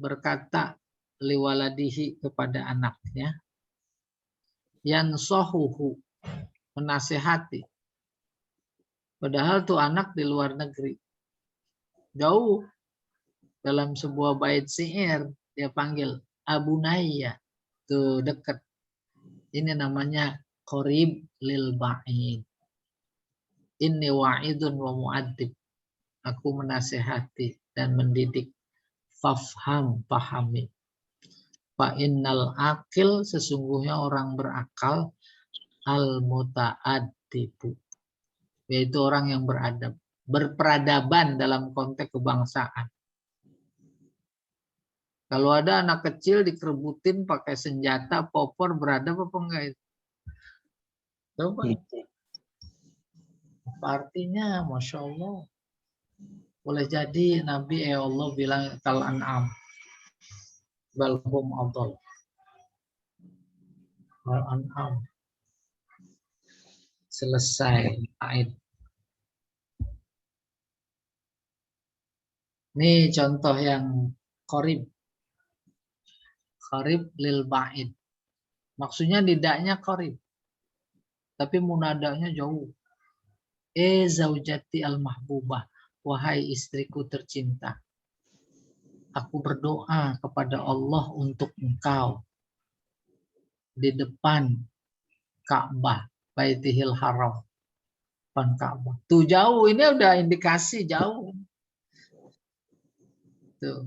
berkata liwaladihi kepada anaknya, yansohuhu, menasehati. Padahal tuh anak di luar negeri. Jauh. Dalam sebuah bait syair dia panggil Abunayya. Tuh dekat. Ini namanya qorib lil ba'id. Inni wa'idun wa mu'addib. Aku menasehati dan mendidik. Fafham, pahami. Fa innal akil, sesungguhnya orang berakal, al muta'addibu, yaitu orang yang beradab, berperadaban dalam konteks kebangsaan. Kalau ada anak kecil dikerebutin pakai senjata, popor, beradab apa enggak itu? Coba. Apa artinya? Masya Allah. Boleh jadi Nabi Allah bilang kal an'am. Balhum adol. Kal an'am. Selesai. Aid. Ini contoh yang qorib. Qorib lil ba'id. Maksudnya tidaknya qorib. Tapi munadanya jauh. Zaujati al-mahbubah. Wahai istriku tercinta. Aku berdoa kepada Allah untuk engkau. Di depan Ka'bah. Baitihil Haram. depan Ka'bah. Tuh jauh, ini udah indikasi jauh. Tuh.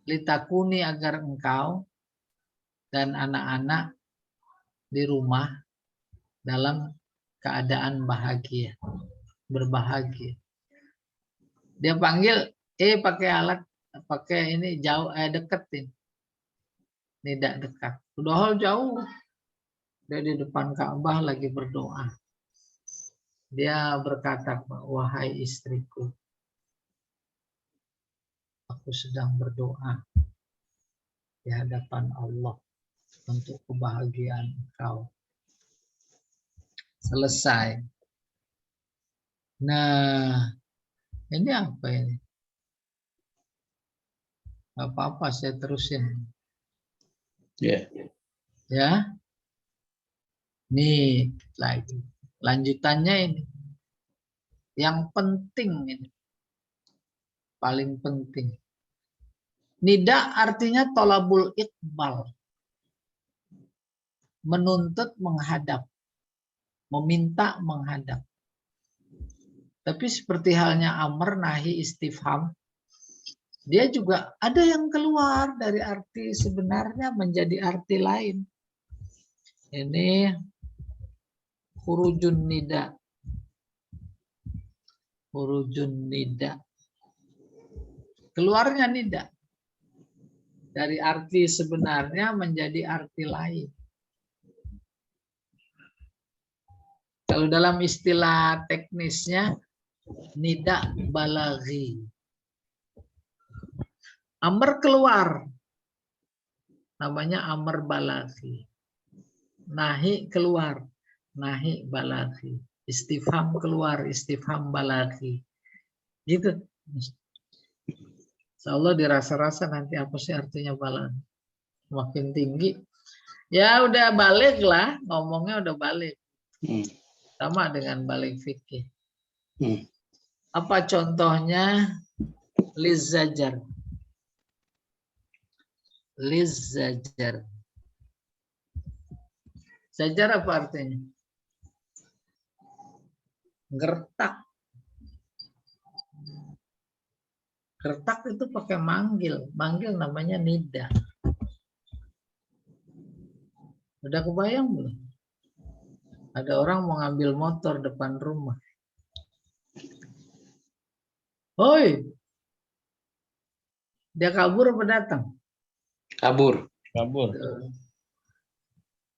Litakuni agar engkau dan anak-anak di rumah dalam keadaan bahagia, berbahagia. Dia panggil, pakai alat, pakai ini jauh, deketin. Tidak dekat. Udah jauh. Dia di depan Ka'bah lagi berdoa. Dia berkata, wahai istriku, aku sedang berdoa di hadapan Allah untuk kebahagiaan engkau. Selesai. Nah, ini apa ini? Gak apa-apa, saya terusin. Ya. Ya. Nih, lagi. Lanjutannya ini. Yang penting ini. Paling penting. Nida artinya tolabul iqbal. Menuntut menghadap. Meminta menghadap. Tapi seperti halnya amr, nahi, istifham. Dia juga ada yang keluar dari arti sebenarnya menjadi arti lain. Ini hurujun nida. Hurujun nida. Keluarnya nida. Dari arti sebenarnya menjadi arti lain. Kalau dalam istilah teknisnya, nida balaghi. Amr keluar. Namanya amr balaghi. Nahi keluar. Nahi balaghi. Istifham keluar. Istifham balaghi. Gitu. Insyaallah dirasa-rasa nanti apa sih artinya balaghi. Makin tinggi. Ya udah balik lah. Ngomongnya udah balik. Sama dengan balik fikih. Apa contohnya? Lizajar. Lizajar. Zajar apa artinya? Gertak. Gertak itu pakai manggil. Manggil namanya nida. Udah kebayang belum? Ada orang mau ngambil motor depan rumah. Hoi. Dia kabur apa datang? Kabur. Kabur.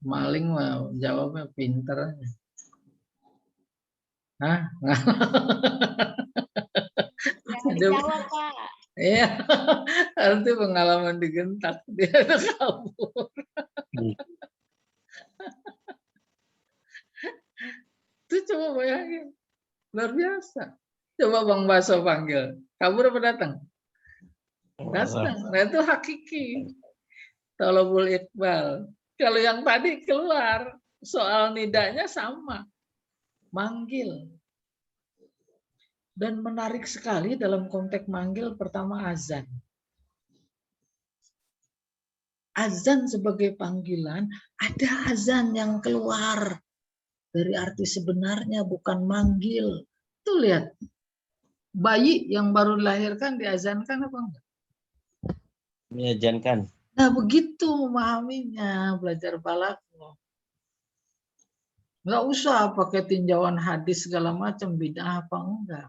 Maling jawabnya pinter. Hah? Jawab, Pak. Iya. Nanti pengalaman digentak. Dia udah kabur. Itu coba bayangin. Luar biasa. Coba Bang Baso panggil. Kabur apa datang? Datang. Nah itu hakiki. Tolabul iqbal. Kalau yang tadi keluar, soal nidanya sama. Manggil. Dan menarik sekali dalam konteks manggil pertama azan. Azan sebagai panggilan, ada azan yang keluar dari arti sebenarnya bukan manggil. Tuh lihat. Bayi yang baru dilahirkan diazankan apa enggak? Diazankan. Nah begitu memahaminya, belajar balagh. Nggak usah pakai tinjauan hadis segala macam, bid'ah apa enggak.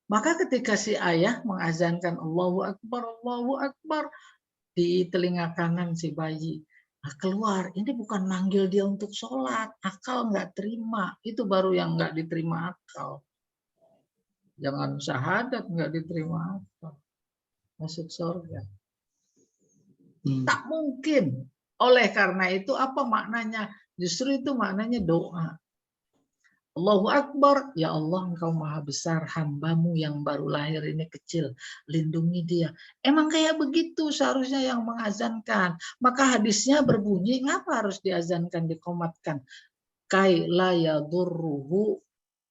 Maka ketika si ayah mengazankan Allahu Akbar di telinga kanan si bayi, nah keluar, ini bukan manggil dia untuk sholat, akal nggak terima, itu baru yang nggak diterima akal. Jangan syahadat nggak diterima akal. Masuk surga. Tak mungkin. Oleh karena itu apa maknanya? Justru itu maknanya doa. Allahu Akbar. Ya Allah, Engkau maha besar, hambamu yang baru lahir ini kecil. Lindungi dia. Emang kayak begitu seharusnya yang mengazankan. Maka hadisnya berbunyi, ngapa harus diazankan, dikomatkan? Kai la yadurruhu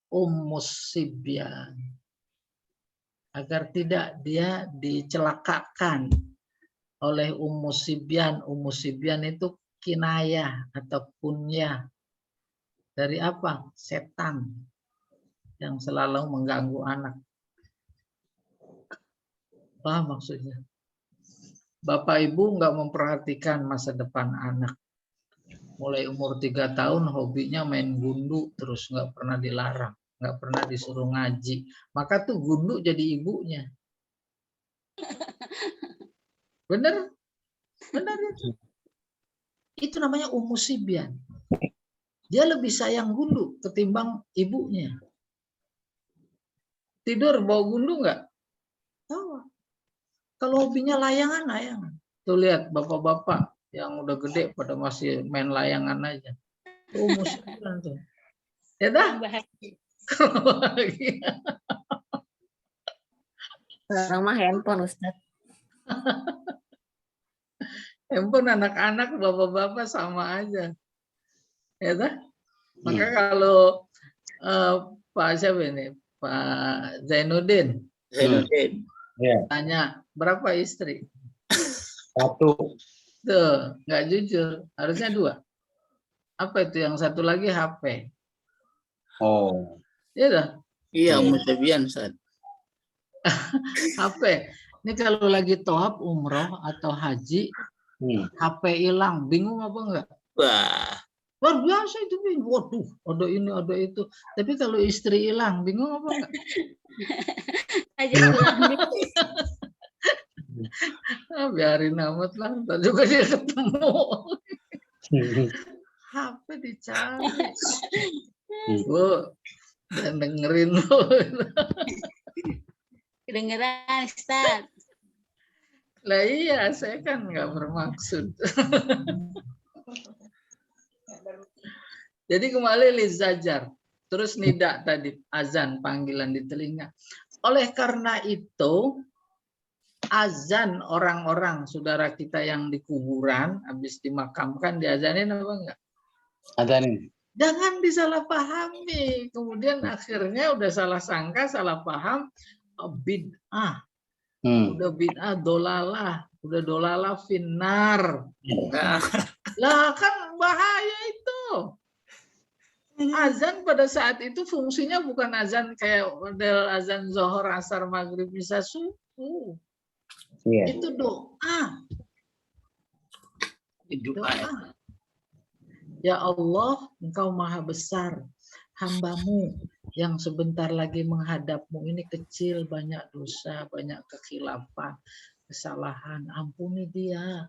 ummus sibyan. Agar tidak dia dicelakakan oleh Ummu Sibyan. Ummu Sibyan itu kinayah atau kunyah Dari apa? Setan yang selalu mengganggu anak. Paham maksudnya? Bapak Ibu nggak memperhatikan masa depan anak. Mulai umur 3 tahun hobinya main gundu terus, nggak pernah dilarang, nggak pernah disuruh ngaji. Maka tuh gundu jadi ibunya. Bener? Bener itu. Itu namanya umusibyan. Dia lebih sayang gundu ketimbang ibunya. Tidur bawa gundu nggak? Tahu. Kalau hobinya layangan. Tuh lihat bapak-bapak yang udah gede pada masih main layangan aja. Tuh umusibyan tuh. Ya dah. Sekarang mah handphone, Ustaz. Handphone anak-anak, bapak-bapak sama aja. Ya dah. Maka kalau Pak siapa ini? Pak Zainuddin tanya berapa istri? 1. Tuh, nggak jujur. Harusnya 2. Apa itu yang satu lagi HP? Oh. Ya dah. Iya, umusibyan, Ustaz. HP. Ini kalau lagi tohab umroh atau haji, HP hilang, bingung apa enggak? Wah, Luar biasa itu, bingung. Waduh, ada ini, ada itu. Tapi kalau istri hilang, bingung apa enggak? Biarin amat lah, ntar juga dia ketemu. HP dicari. Bu, dan dengerin lu. Kedengeran, Ustaz. Lah iya, saya kan nggak bermaksud. Jadi kembali lizajar. Terus nida tadi, azan, panggilan di telinga. Oleh karena itu, azan orang-orang, saudara kita yang di kuburan, habis dimakamkan, diazanin apa enggak? Azanin. Jangan disalahpahami. Kemudian akhirnya udah salah sangka, salah paham, bid'ah. Udah bid'ah, dolalah. Udah dolalah finnar. Lah kan bahaya itu. Azan pada saat itu fungsinya bukan azan kayak model azan zuhur, asar, maghrib, isya, subuh. Itu doa. Doa. Ya Allah, Engkau maha besar. Hamba-Mu yang sebentar lagi menghadap-Mu ini kecil, banyak dosa, banyak kekhilafan, kesalahan. Ampuni dia.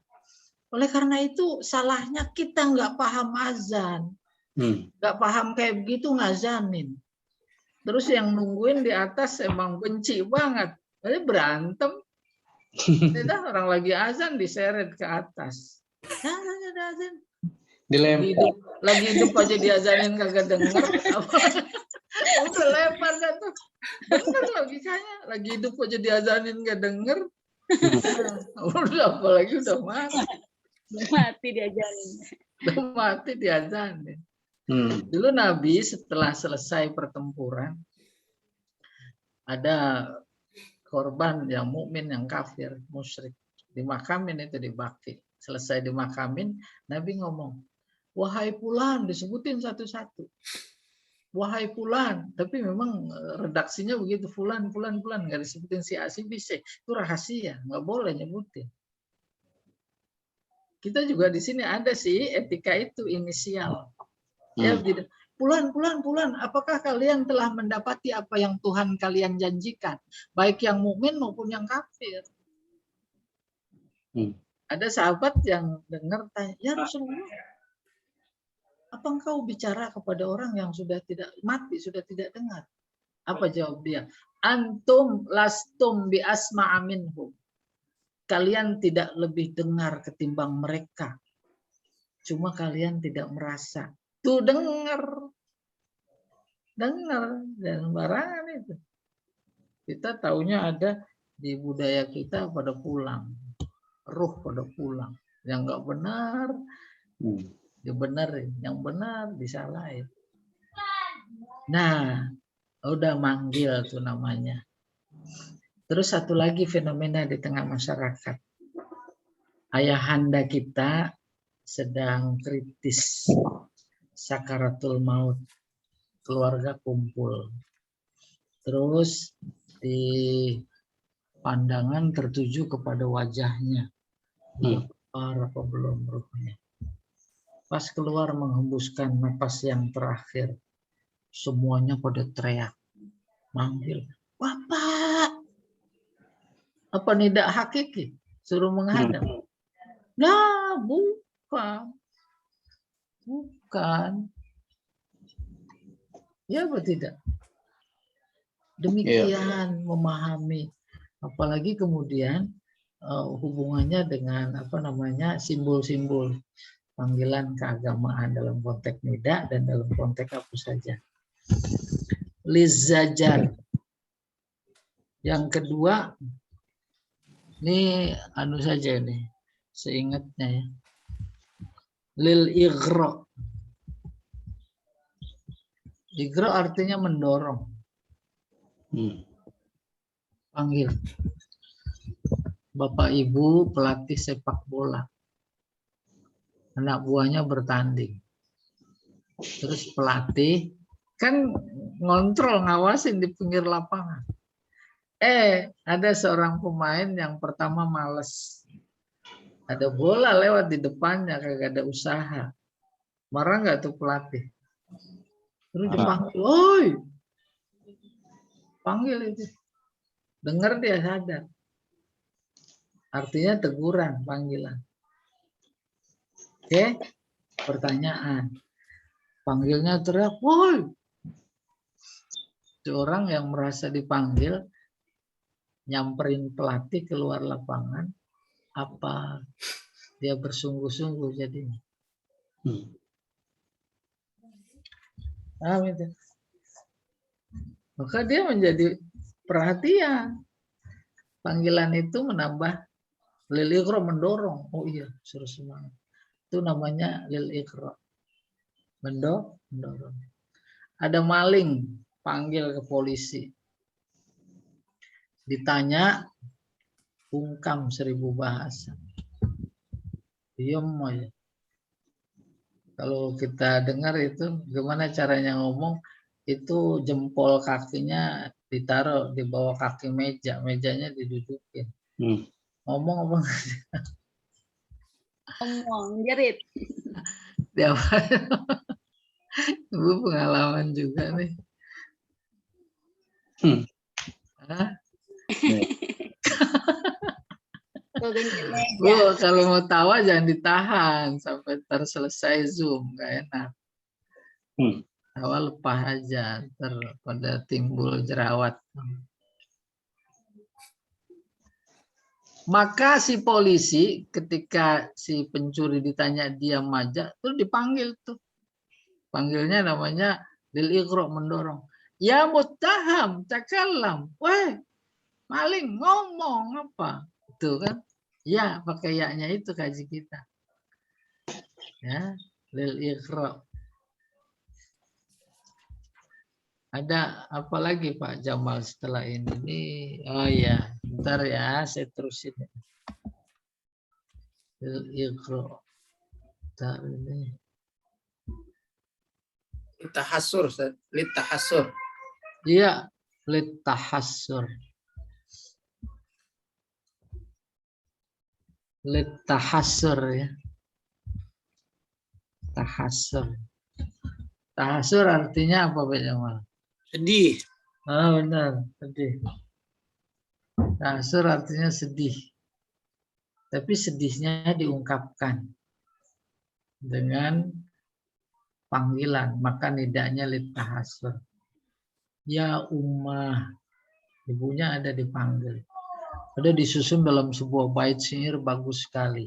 Oleh karena itu, salahnya kita nggak paham azan. Nggak paham kayak begitu, ngazanin. Terus yang nungguin di atas emang benci banget. Jadi berantem. Tidak, orang lagi azan diseret ke atas. Ada azan. Lagi hidup aja diazanin kagak denger. Udah lempar dah tuh. Bener logikanya. Lagi hidup aja diazanin gak denger. Udah apalagi udah mati. Mati diajarin. Udah mati diazanin. Dulu Nabi setelah selesai pertempuran, ada korban yang mukmin, yang kafir, musyrik, dimakamin itu di Baqi. Selesai dimakamin, Nabi ngomong, wahai Fulan, disebutin satu-satu. Wahai Fulan, tapi memang redaksinya begitu, Fulan, nggak disebutin si A, si B, C. Itu rahasia, nggak boleh nyebutin. Kita juga di sini ada sih etika itu, inisial. Ya, Fulan, apakah kalian telah mendapati apa yang Tuhan kalian janjikan? Baik yang mukmin maupun yang kafir. Ada sahabat yang dengar tanya, ya Rasulullah, apa engkau bicara kepada orang yang sudah tidak mati, sudah tidak dengar? Apa jawab dia? Antum lastum bi asma'a minhum. Kalian tidak lebih dengar ketimbang mereka. Cuma kalian tidak merasa. Tuh dengar dan barangan itu. Kita taunya ada di budaya kita pada pulang, ruh pada pulang. Yang nggak benar dibenerin, yang benar disalahin. Nah, udah manggil tuh namanya. Terus satu lagi fenomena di tengah masyarakat. Ayahanda kita sedang kritis. sakaratul maut, keluarga kumpul. Terus di pandangan tertuju kepada wajahnya. Dia keluar apa belum ruhnya. Pas keluar menghembuskan napas yang terakhir, semuanya pada teriak, manggil, Bapak! Apa tidak hakiki? Suruh menghadap. Nah, bukan. Bukan. Ya apa tidak? Demikian memahami. Apalagi kemudian hubungannya dengan apa namanya simbol-simbol panggilan keagamaan dalam konteks nida dan dalam konteks apa saja. Lizajar. Yang kedua, ini anu saja ini, seingatnya ya. Lil igro. Igro artinya mendorong. Panggil. Bapak Ibu pelatih sepak bola. Anak buahnya bertanding. Terus pelatih kan ngontrol, ngawasin di pinggir lapangan. Ada seorang pemain yang pertama males. Ada bola lewat di depannya, kagak ada usaha. Marah nggak tuh pelatih? Terus dipanggil, "Oi!" Panggil itu. Dengar dia sadar. Artinya teguran, panggilan. Oke, pertanyaan. Panggilnya teriak, "Woi!" Orang yang merasa dipanggil, nyamperin pelatih keluar lapangan, apa dia bersungguh-sungguh jadinya. Itu. Maka dia menjadi perhatian. Panggilan itu menambah lil iqra, mendorong. Oh iya, suruh semangat. Itu namanya lil iqra. Mendorong. Ada maling, panggil ke polisi. Ditanya, bungkam 1000 bahasa. Diam aja. Kalau kita dengar itu gimana caranya ngomong, itu jempol kakinya ditaruh di bawah kaki meja, mejanya didudukin. Ngomong jerit. Dia Ibu pengalaman juga nih. Bu, kalau mau tawa jangan ditahan sampai selesai Zoom, nggak enak. Tawa lepas aja, pada timbul jerawat. Maka si polisi ketika si pencuri ditanya diam aja, terus dipanggil tuh. Panggilnya namanya lil iqra, mendorong. Ya muttaham, takallam. Weh, maling ngomong apa? Itu kan. Ya, pakai ya-nya itu kaji kita. Ya, lil iqra. Ada apa lagi Pak Jamal setelah ini? Oh ya, bentar ya, saya terusin. Lil iqra. Bentar ini. Tahassur, tahassur. Iya, tahassur. Tahassur ya. Tahassur. Tahassur artinya apa Pak Jamal? Sedih. Oh benar, sedih. Tahassur artinya sedih. Tapi sedihnya diungkapkan dengan panggilan, maka nidanya tahassur. Ya ummah, ibunya ada dipanggil. Ada disusun dalam sebuah bait syair bagus sekali.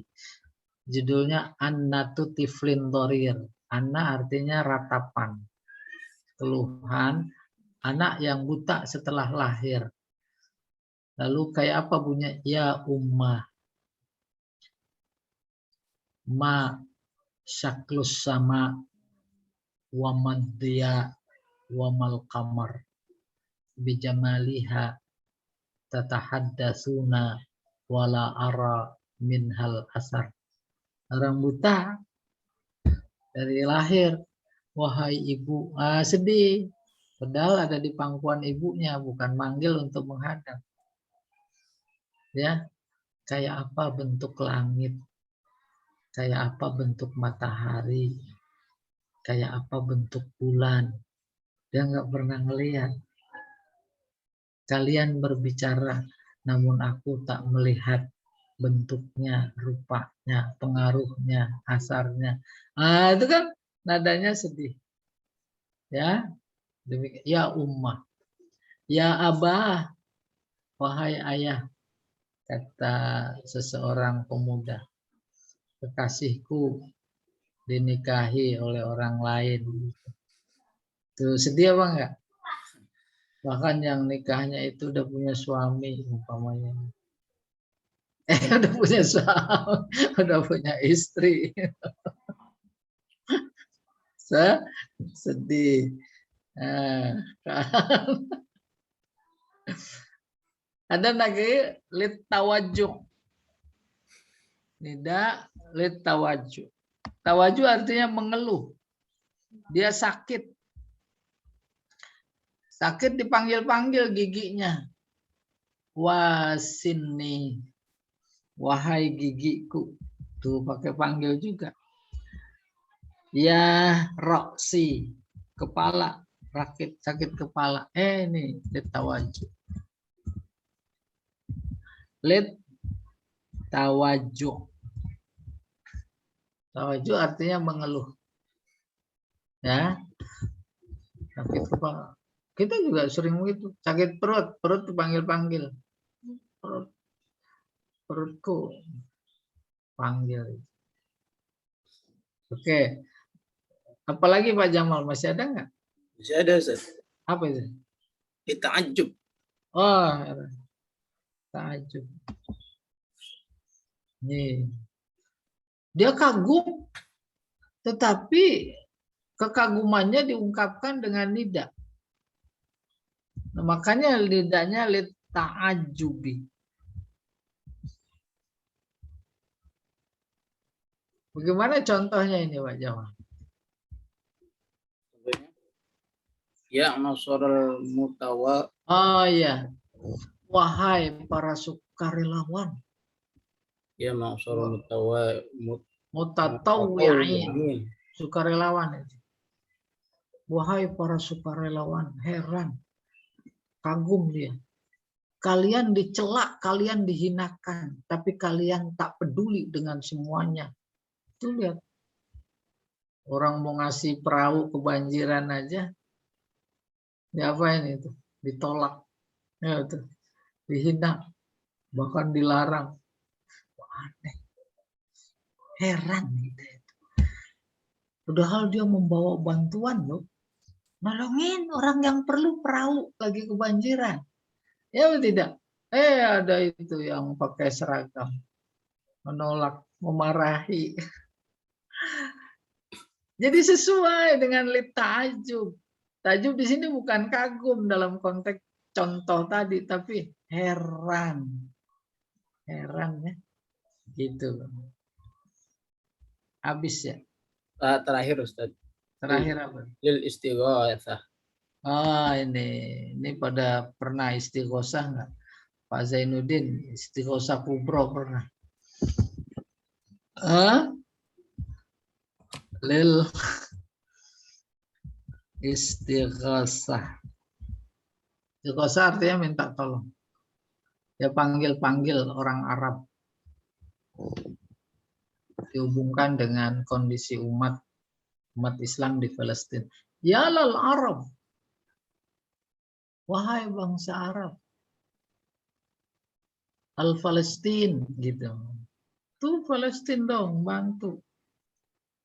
Judulnya Annatu Tiflin Dorir. Anna artinya ratapan, keluhan anak yang buta setelah lahir. Lalu kayak apa bunyinya? Ya ummah, ma syaklus sama wa maddiya wa mal qamar bijamaliha tatahaddatsuna wala ara minhal asar. Orang buta dari lahir wahai ibu. Sedih. Padahal ada di pangkuan ibunya, bukan manggil untuk menghadap. Ya, kayak apa bentuk langit, kayak apa bentuk matahari, kayak apa bentuk bulan. Dia nggak pernah ngelihat. Kalian berbicara, namun aku tak melihat bentuknya, rupanya, pengaruhnya, asarnya. Itu kan nadanya sedih. Ya, demikian. Ya ummah, ya abah, wahai ayah, kata seseorang pemuda, kekasihku dinikahi oleh orang lain. Tuh sedih apa enggak? Bahkan yang nikahnya itu udah punya suami umpamanya. Udah punya suami, udah punya istri. Sedih. Ada lagi lit tawajuh. Nida lit tawajuh. Tawajuh artinya mengeluh. Dia sakit. Sakit dipanggil-panggil giginya. Wasini. Wahai gigiku. Tuh pakai panggil juga. Ya roksi. Kepala. Rakit sakit kepala. Ini lit tawajuh. Lit tawajuh. Tawajuh artinya mengeluh. Ya. Sakit kepala. Kita juga sering begitu. Sakit perut, perut dipanggil-panggil. Perutku panggil. Oke. Apalagi Pak Jamal, masih ada nggak? Masih ada, Ustaz. Apa itu? Ta'ajjub. Oh, ta'ajjub. Nih. Dia kagum, tetapi kekagumannya diungkapkan dengan nida. Nah, makanya lidahnya lit ta'ajjubi. Bagaimana contohnya ini Pak Jamal? Ya nasral mutawa. Oh iya. Wahai para sukarelawan. Ya nasral mutawa Mutatawwi'in. Sukarelawan itu. Wahai para sukarelawan, heran. Kagum dia. Kalian dicela, kalian dihinakan, tapi kalian tak peduli dengan semuanya. Tuh lihat. Orang mau ngasih perahu kebanjiran aja, diapain itu? Ditolak. Ya, itu. Dihina, bahkan dilarang. Aneh. Heran gitu. Padahal dia membawa bantuan loh. Nolongin orang yang perlu perahu lagi kebanjiran. Ya tidak? Ada itu yang pakai seragam. Menolak, memarahi. Jadi sesuai dengan lit ta'ajjub. Ta'ajjub di sini bukan kagum dalam konteks contoh tadi, tapi heran. Heran ya. Gitu. Habis ya. Terakhir Ustaz. Terakhir apa? Lil istighatsah. Ini pada pernah istighosah nggak? Pak Zainuddin istighosah kubro pernah. Lil istighosah. Istighosah artinya minta tolong. Ya panggil-panggil orang Arab. Dihubungkan dengan kondisi umat Islam di Palestina. Ya lal Arab. Wahai bangsa Arab. Al-Palestin gitu. Tuh Palestin dong, bantu.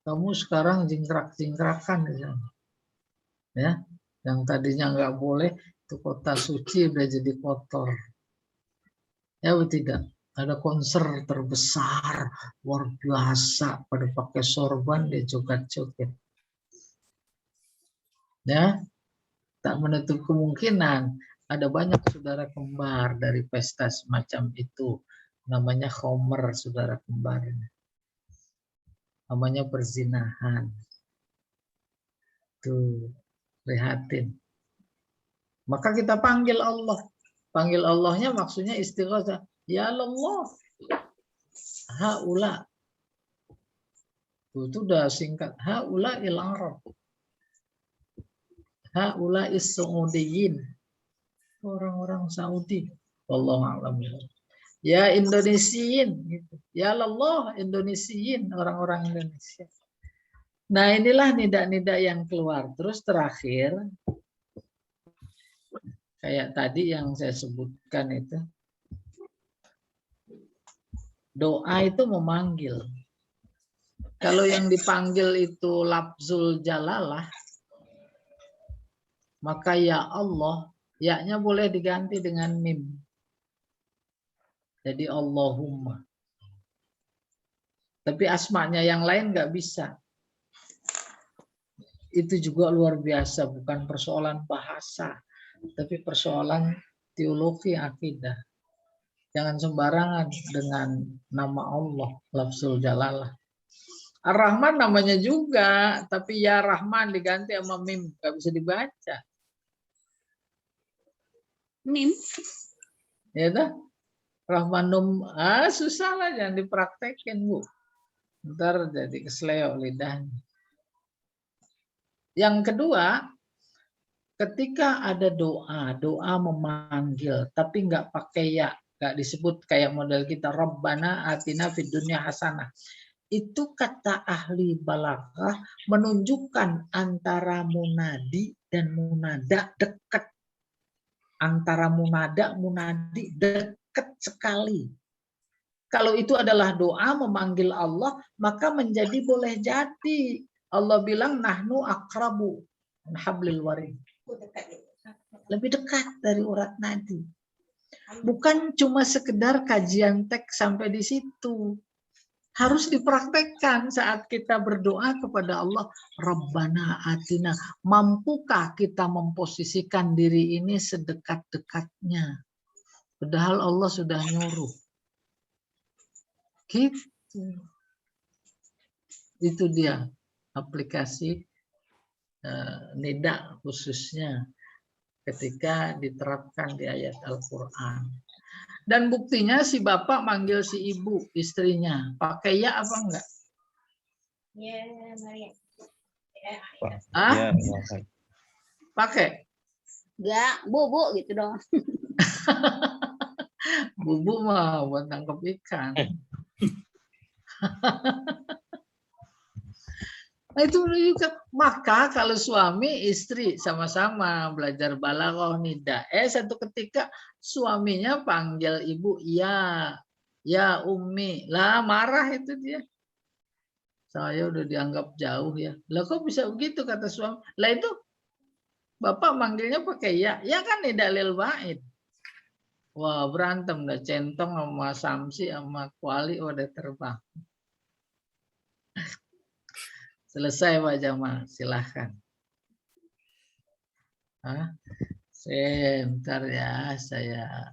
Kamu sekarang jingkrak-jingkrakan di sana. Ya, yang tadinya nggak boleh, itu kota suci udah jadi kotor. Ya tidak? Ada konser terbesar, luar biasa, pada pakai sorban dia joget-joget. Ya, tak menutup kemungkinan ada banyak saudara kembar dari pesta semacam itu. Namanya khomer, saudara kembar. Namanya perzinahan. Tuh, prihatin. Maka kita panggil Allah. Panggil Allahnya maksudnya istighatsah. Ya Allah. Haula. Itu udah singkat. Haula il Arab. Haula is-Saudiyin. Orang-orang Saudi. Wallahu a'lam. Ya Indonesiin. Gitu. Ya Allah Indonesiin. Orang-orang Indonesia. Nah inilah nida-nida yang keluar. Terus terakhir. Kayak tadi yang saya sebutkan itu. Doa itu memanggil. Kalau yang dipanggil itu lafzul jalalah, maka ya Allah, ya-nya boleh diganti dengan mim. Jadi Allahumma. Tapi asmanya yang lain nggak bisa. Itu juga luar biasa, bukan persoalan bahasa, tapi persoalan teologi akidah. Jangan sembarangan dengan nama Allah, lafzul jalalah. Ar-Rahman namanya juga, tapi ya Rahman diganti sama mim, nggak bisa dibaca. Mim. Ya dah, Rahmanum, susah lah, jangan dipraktekin Bu. Ntar jadi kesleo lidahnya. Yang kedua, ketika ada doa, doa memanggil, tapi nggak pakai ya, nggak disebut kayak model kita Rabbana atina fid dunya hasanah. Itu kata ahli balaghah menunjukkan antara munadi dan munada dekat. Antara munada, munadi dekat sekali. Kalau itu adalah doa memanggil Allah, maka menjadi boleh jadi. Allah bilang nahnu akrabu min hablil warid. Lebih dekat dari urat nadi. Bukan cuma sekedar kajian teks sampai di situ. Harus dipraktekkan saat kita berdoa kepada Allah. Rabbana atina. Mampukah kita memposisikan diri ini sedekat-dekatnya? Padahal Allah sudah nyuruh. Gitu. Itu dia aplikasi nida khususnya ketika diterapkan di ayat Al-Quran. Dan buktinya si bapak manggil si ibu, istrinya. Pakai ya apa enggak? Ya, Maria. Ah? Pakai? Enggak, Bu gitu dong. Bubu mah buat tangkap ikan. Nah, itu juga. Maka kalau suami istri sama-sama belajar balaghah nida, satu ketika suaminya panggil ibu ya Umi, lah marah itu dia. Saya udah dianggap jauh ya. Lah kok bisa begitu kata suami? Lah itu bapak manggilnya pakai ya kan nida lil ba'id. Wah berantem dah, centong sama Samsi sama Kuali udah terbang. Selesai Pak Jamal, silahkan. Sebentar ya, saya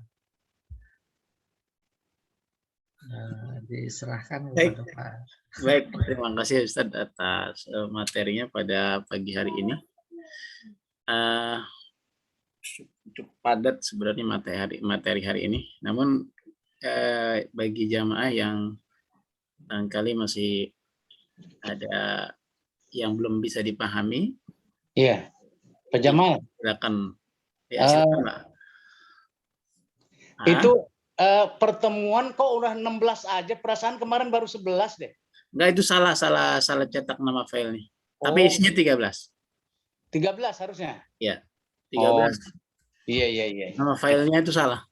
diserahkan kepada Pak. Baik, terima kasih Ustadz atas materinya pada pagi hari ini. Cukup padat sebenarnya materi hari ini. Namun bagi jamaah yang barangkali masih ada yang belum bisa dipahami. Iya, Pak Jamal. Silakan. Ya, silakan, Pak. Itu pertemuan kok udah 16 aja, perasaan kemarin baru 11 deh. Enggak, itu salah cetak nama filenya. Tapi isinya 13. 13 harusnya. Iya, 13. Iya. Nama filenya itu salah.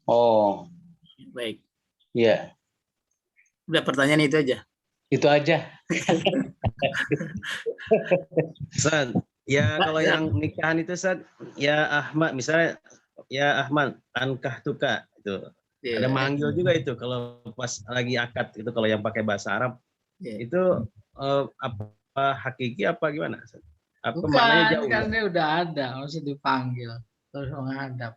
Oh. Baik. Iya. Udah pertanyaan itu aja. Itu aja. San, ya kalau yang nikahan itu San, ya Ahmad misalnya, ya Ahmad ankah tuka itu. Yeah. Ada manggil juga itu kalau pas lagi akad itu kalau yang pakai bahasa Arab. Yeah. Itu apa hakiki apa gimana? Apa Bukan, maknanya jauh? kan ini udah ada, harus dipanggil terus menghadap.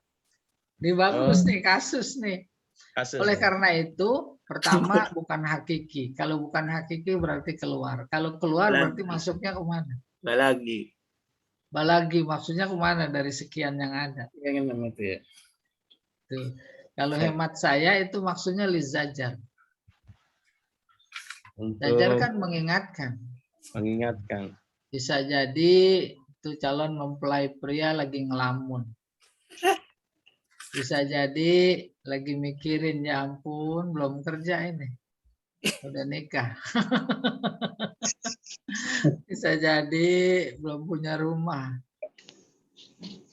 Ini bagus nih kasus nih. Kasus, Oleh karena itu, pertama bukan hakiki. Kalau bukan hakiki berarti keluar. Kalau keluar berarti masuknya kemana? Lagi. Balagi maksudnya kemana dari sekian yang ada. Pengen nama itu ya. Tuh. Kalau hemat saya itu maksudnya lizajar. Zajar Untuk kan mengingatkan. mengingatkan. Bisa jadi itu calon mempelai pria lagi ngelamun. Bisa jadi lagi mikirin, ya ampun belum kerja ini. Udah nikah. Bisa jadi belum punya rumah.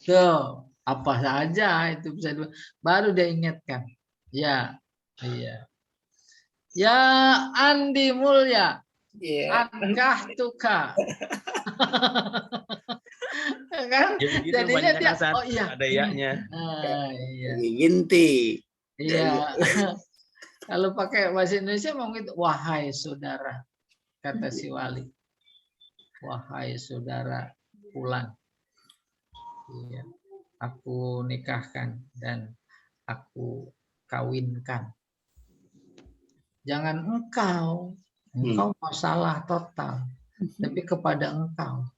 Tuh, apa saja itu bisa baru dia ingatkan. Ya, iya. Ya Andi Mulya, angkah tuka. Kan? Ya begitu Jadinya banyak dia, saat oh iya. ada yaknya. Iya. Ginti. Iya. Kalau pakai bahasa Indonesia mau gitu, wahai saudara, kata si wali. Wahai saudara Fulan. Iya. Aku nikahkan dan aku kawinkan. Jangan engkau masalah total, tapi kepada engkau.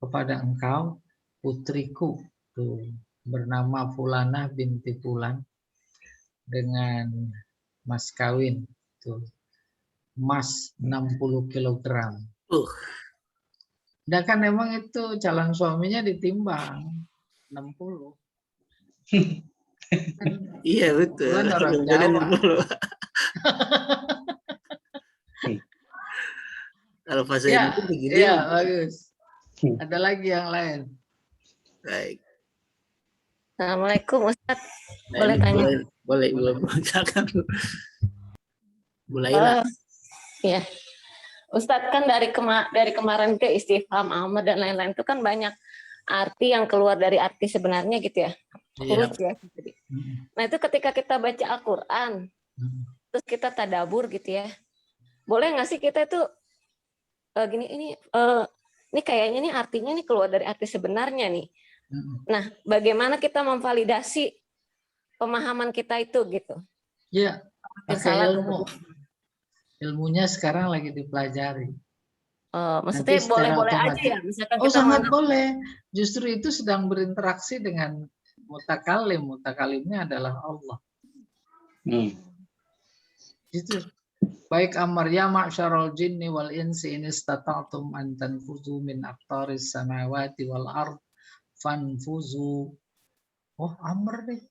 Kepada engkau putriku tuh bernama Fulanah binti Fulan dengan mas kawin tuh emas 60 kg. Dan kan memang itu calon suaminya ditimbang 60. Kan, Iya betul. Fulan orang Jawa. Kalau bahasa Ya, Indonesia begini. iya bagus. Ada lagi yang lain. Baik. Assalamualaikum Ustadz. Nah, Boleh ini tanya? Boleh. Silakan. Mulailah. Iya. Ustadz kan dari kemarin ke istifham, Ahmad dan lain-lain itu kan banyak arti yang keluar dari arti sebenarnya gitu ya. Huruf ya. Nah itu ketika kita baca Al-Quran, terus kita tadabur gitu ya. Boleh nggak sih kita itu ini kayaknya nih artinya nih keluar dari arti sebenarnya nih. Nah, bagaimana kita memvalidasi pemahaman kita itu gitu? Ya, pakai ilmu. Ilmunya sekarang lagi dipelajari. Maksudnya boleh-boleh aja ya, misalkan kita sangat boleh. Justru itu sedang berinteraksi dengan mutakalim. Mutakalimnya adalah Allah. Itu. Baik amar ya ma'syarul jinni wal insi in istata'tum an tanfuzu min aqtaris samawati wal ard fanfuzu. Oh, amr nih.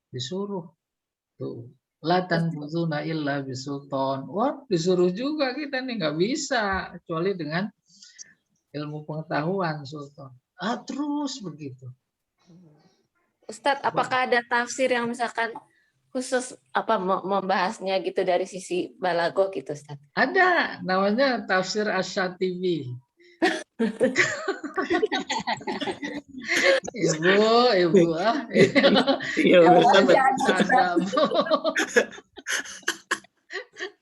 Disuruh. Tuh. La tanfuzuna illa bisultan. Wah, disuruh juga kita nih, nggak bisa kecuali dengan ilmu pengetahuan sultan. Terus begitu. Ustadz, apakah ada tafsir yang misalkan khusus membahasnya gitu dari sisi balago gitu, Ustadz? Ada, namanya tafsir Asy-Syatibi. Ibu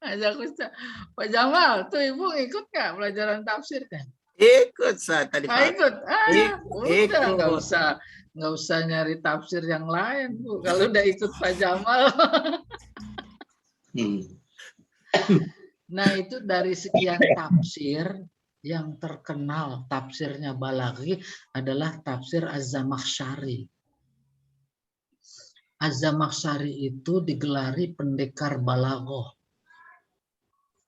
ajak Ustaz. Pak Jamal, tuh ibu ikut nggak pelajaran tafsir kan? Ikut saat tadi. Ikut. Ikut. Nggak usah nyari tafsir yang lain, Bu. Kalau udah ikut Pak Jamal. Nah, itu dari sekian tafsir yang terkenal tafsirnya Balaghi adalah tafsir Az-Zamakhsyari. Az-Zamakhsyari itu digelari pendekar balaghah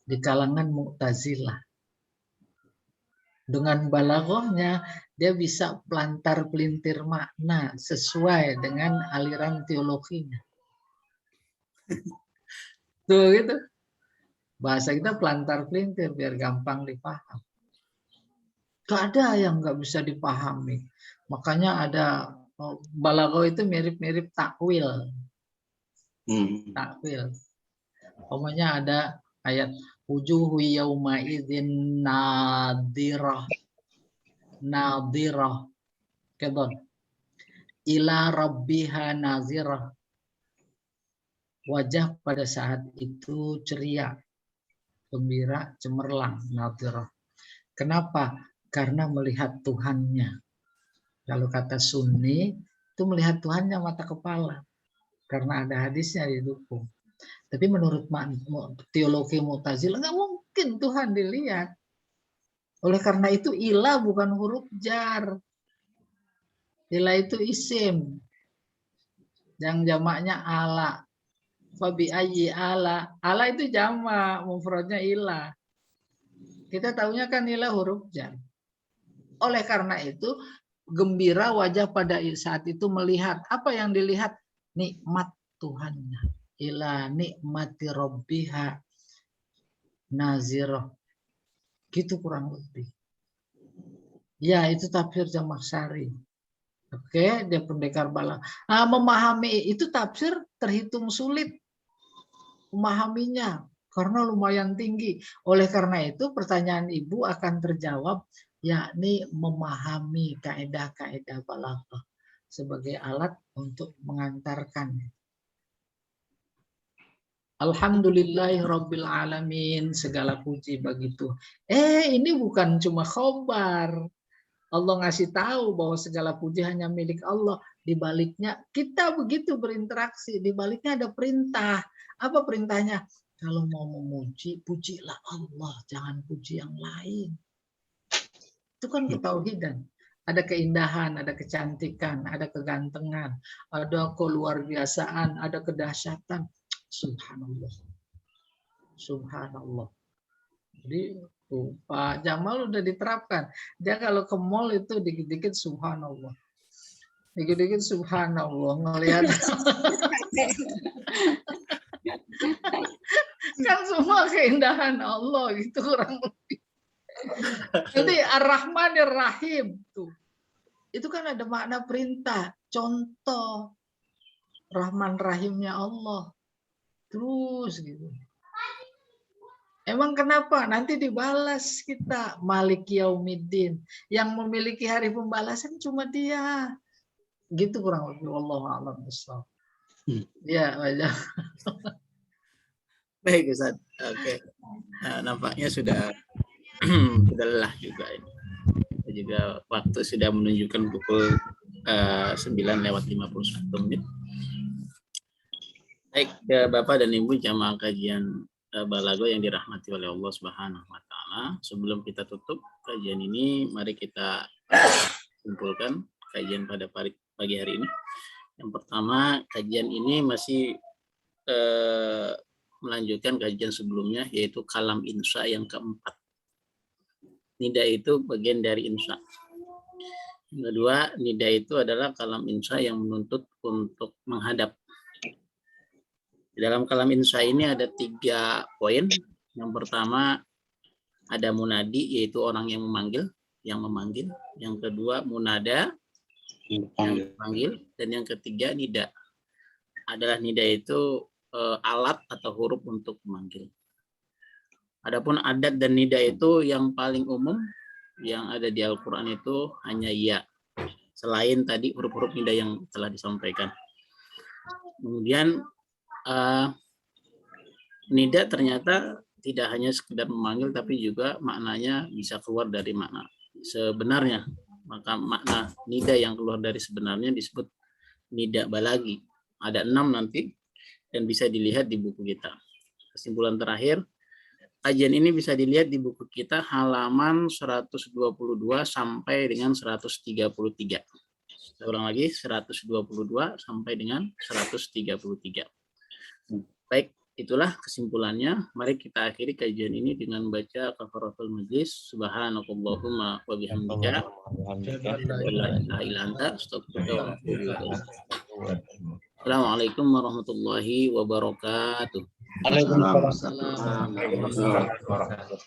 di kalangan Mu'tazilah. Dengan balaghahnya dia bisa pelantar pelintir makna sesuai dengan aliran teologinya. Tuh gitu. Bahasa kita pelantar pelintir biar gampang dipaham. Gak ada yang nggak bisa dipahami. Makanya ada balaghah itu mirip-mirip takwil. Takwil. Pokoknya ada ayat wujuhu yauma idzin nadirah. Nadirah. Kedon. Ila rabbiha nazirah. Wajah pada saat itu ceria, gembira, cemerlang, nadirah. Kenapa? Karena melihat Tuhannya. Kalau kata Sunni, itu melihat Tuhannya mata kepala. Karena ada hadisnya didukung. Tapi menurut teologi Mu'tazilah, nggak mungkin Tuhan dilihat. Oleh karena itu ilah bukan huruf jar. Ilah itu isim. Yang jamaknya ala. Fabi ayyi ala. Ala itu jamak, mufradnya ilah. Kita tahunya kan ilah huruf jar. Oleh karena itu gembira wajah pada saat itu melihat. Apa yang dilihat? Nikmat Tuhannya. Ila nikmati rabbiha nazirah. Gitu kurang lebih. Ya, itu tafsir Jamaksari. Oke, dia pendekar balaghah. Nah, memahami itu tafsir terhitung sulit memahaminya karena lumayan tinggi. Oleh karena itu pertanyaan Ibu akan terjawab, yakni memahami kaidah-kaidah balaghah sebagai alat untuk mengantarkan. Alhamdulillahirabbil alamin, segala puji bagi Tuhan. Ini bukan cuma khobar. Allah ngasih tahu bahwa segala puji hanya milik Allah. Di baliknya kita begitu berinteraksi. Di baliknya ada perintah. Apa perintahnya? Kalau mau memuji, pujilah Allah. Jangan puji yang lain. Itu kan ketauhidan. Ada keindahan, ada kecantikan, ada kegantengan, ada keluarbiasaan, ada kedahsyatan. Subhanallah. Subhanallah. Jadi Pak Jamal udah diterapkan. Dia kalau ke mall itu dikit-dikit subhanallah. Dikit-dikit subhanallah ngelihat. Kan semua keindahan Allah gitu kurang lebih. Jadi Ar-Rahman Ar-Rahim tuh. Itu kan ada makna perintah, contoh Rahman Rahimnya Allah. Terus gitu. Emang kenapa? Nanti dibalas kita. Malik Yaumiddin. Yang memiliki hari pembalasan cuma dia. Gitu kurang lebih. Wallahu a'lam bishawab. Ya, wajah. Baik Ustaz. Oke. Nah, nampaknya sudah lelah juga ini. Juga waktu sudah menunjukkan pukul 9:51. Baik, Bapak dan Ibu jamaah kajian balaghah yang dirahmati oleh Allah Subhanahu wa taala. Sebelum kita tutup kajian ini, mari kita kumpulkan kajian pada pagi hari ini. Yang pertama, kajian ini masih melanjutkan kajian sebelumnya, yaitu kalam insya yang keempat. Nida itu bagian dari insya. Yang kedua, nida itu adalah kalam insya yang menuntut untuk menghadap. Di dalam kalam insya ini ada 3 poin. Yang pertama ada munadi, yaitu orang yang memanggil. Yang kedua munada, yang dipanggil. Dan yang ketiga nida. Adalah nida itu alat atau huruf untuk memanggil. Adapun adat dan nida itu yang paling umum yang ada di Al-Quran itu hanya ya. Selain tadi huruf-huruf nida yang telah disampaikan. Kemudian nida ternyata tidak hanya sekedar memanggil, tapi juga maknanya bisa keluar dari makna sebenarnya. Maka makna nida yang keluar dari sebenarnya disebut nida balagi. Ada 6 nanti dan bisa dilihat di buku kita. Kesimpulan terakhir, kajian ini bisa dilihat di buku kita halaman 122 sampai dengan 133. Saya ulang lagi, 122 sampai dengan 133. Baik, itulah kesimpulannya. Mari kita akhiri kajian ini dengan baca kafaratul majlis. Subhanakallahumma wa bihamdika. Assalamualaikum warahmatullahi wabarakatuh. Waalaikumsalam warahmatullahi wabarakatuh.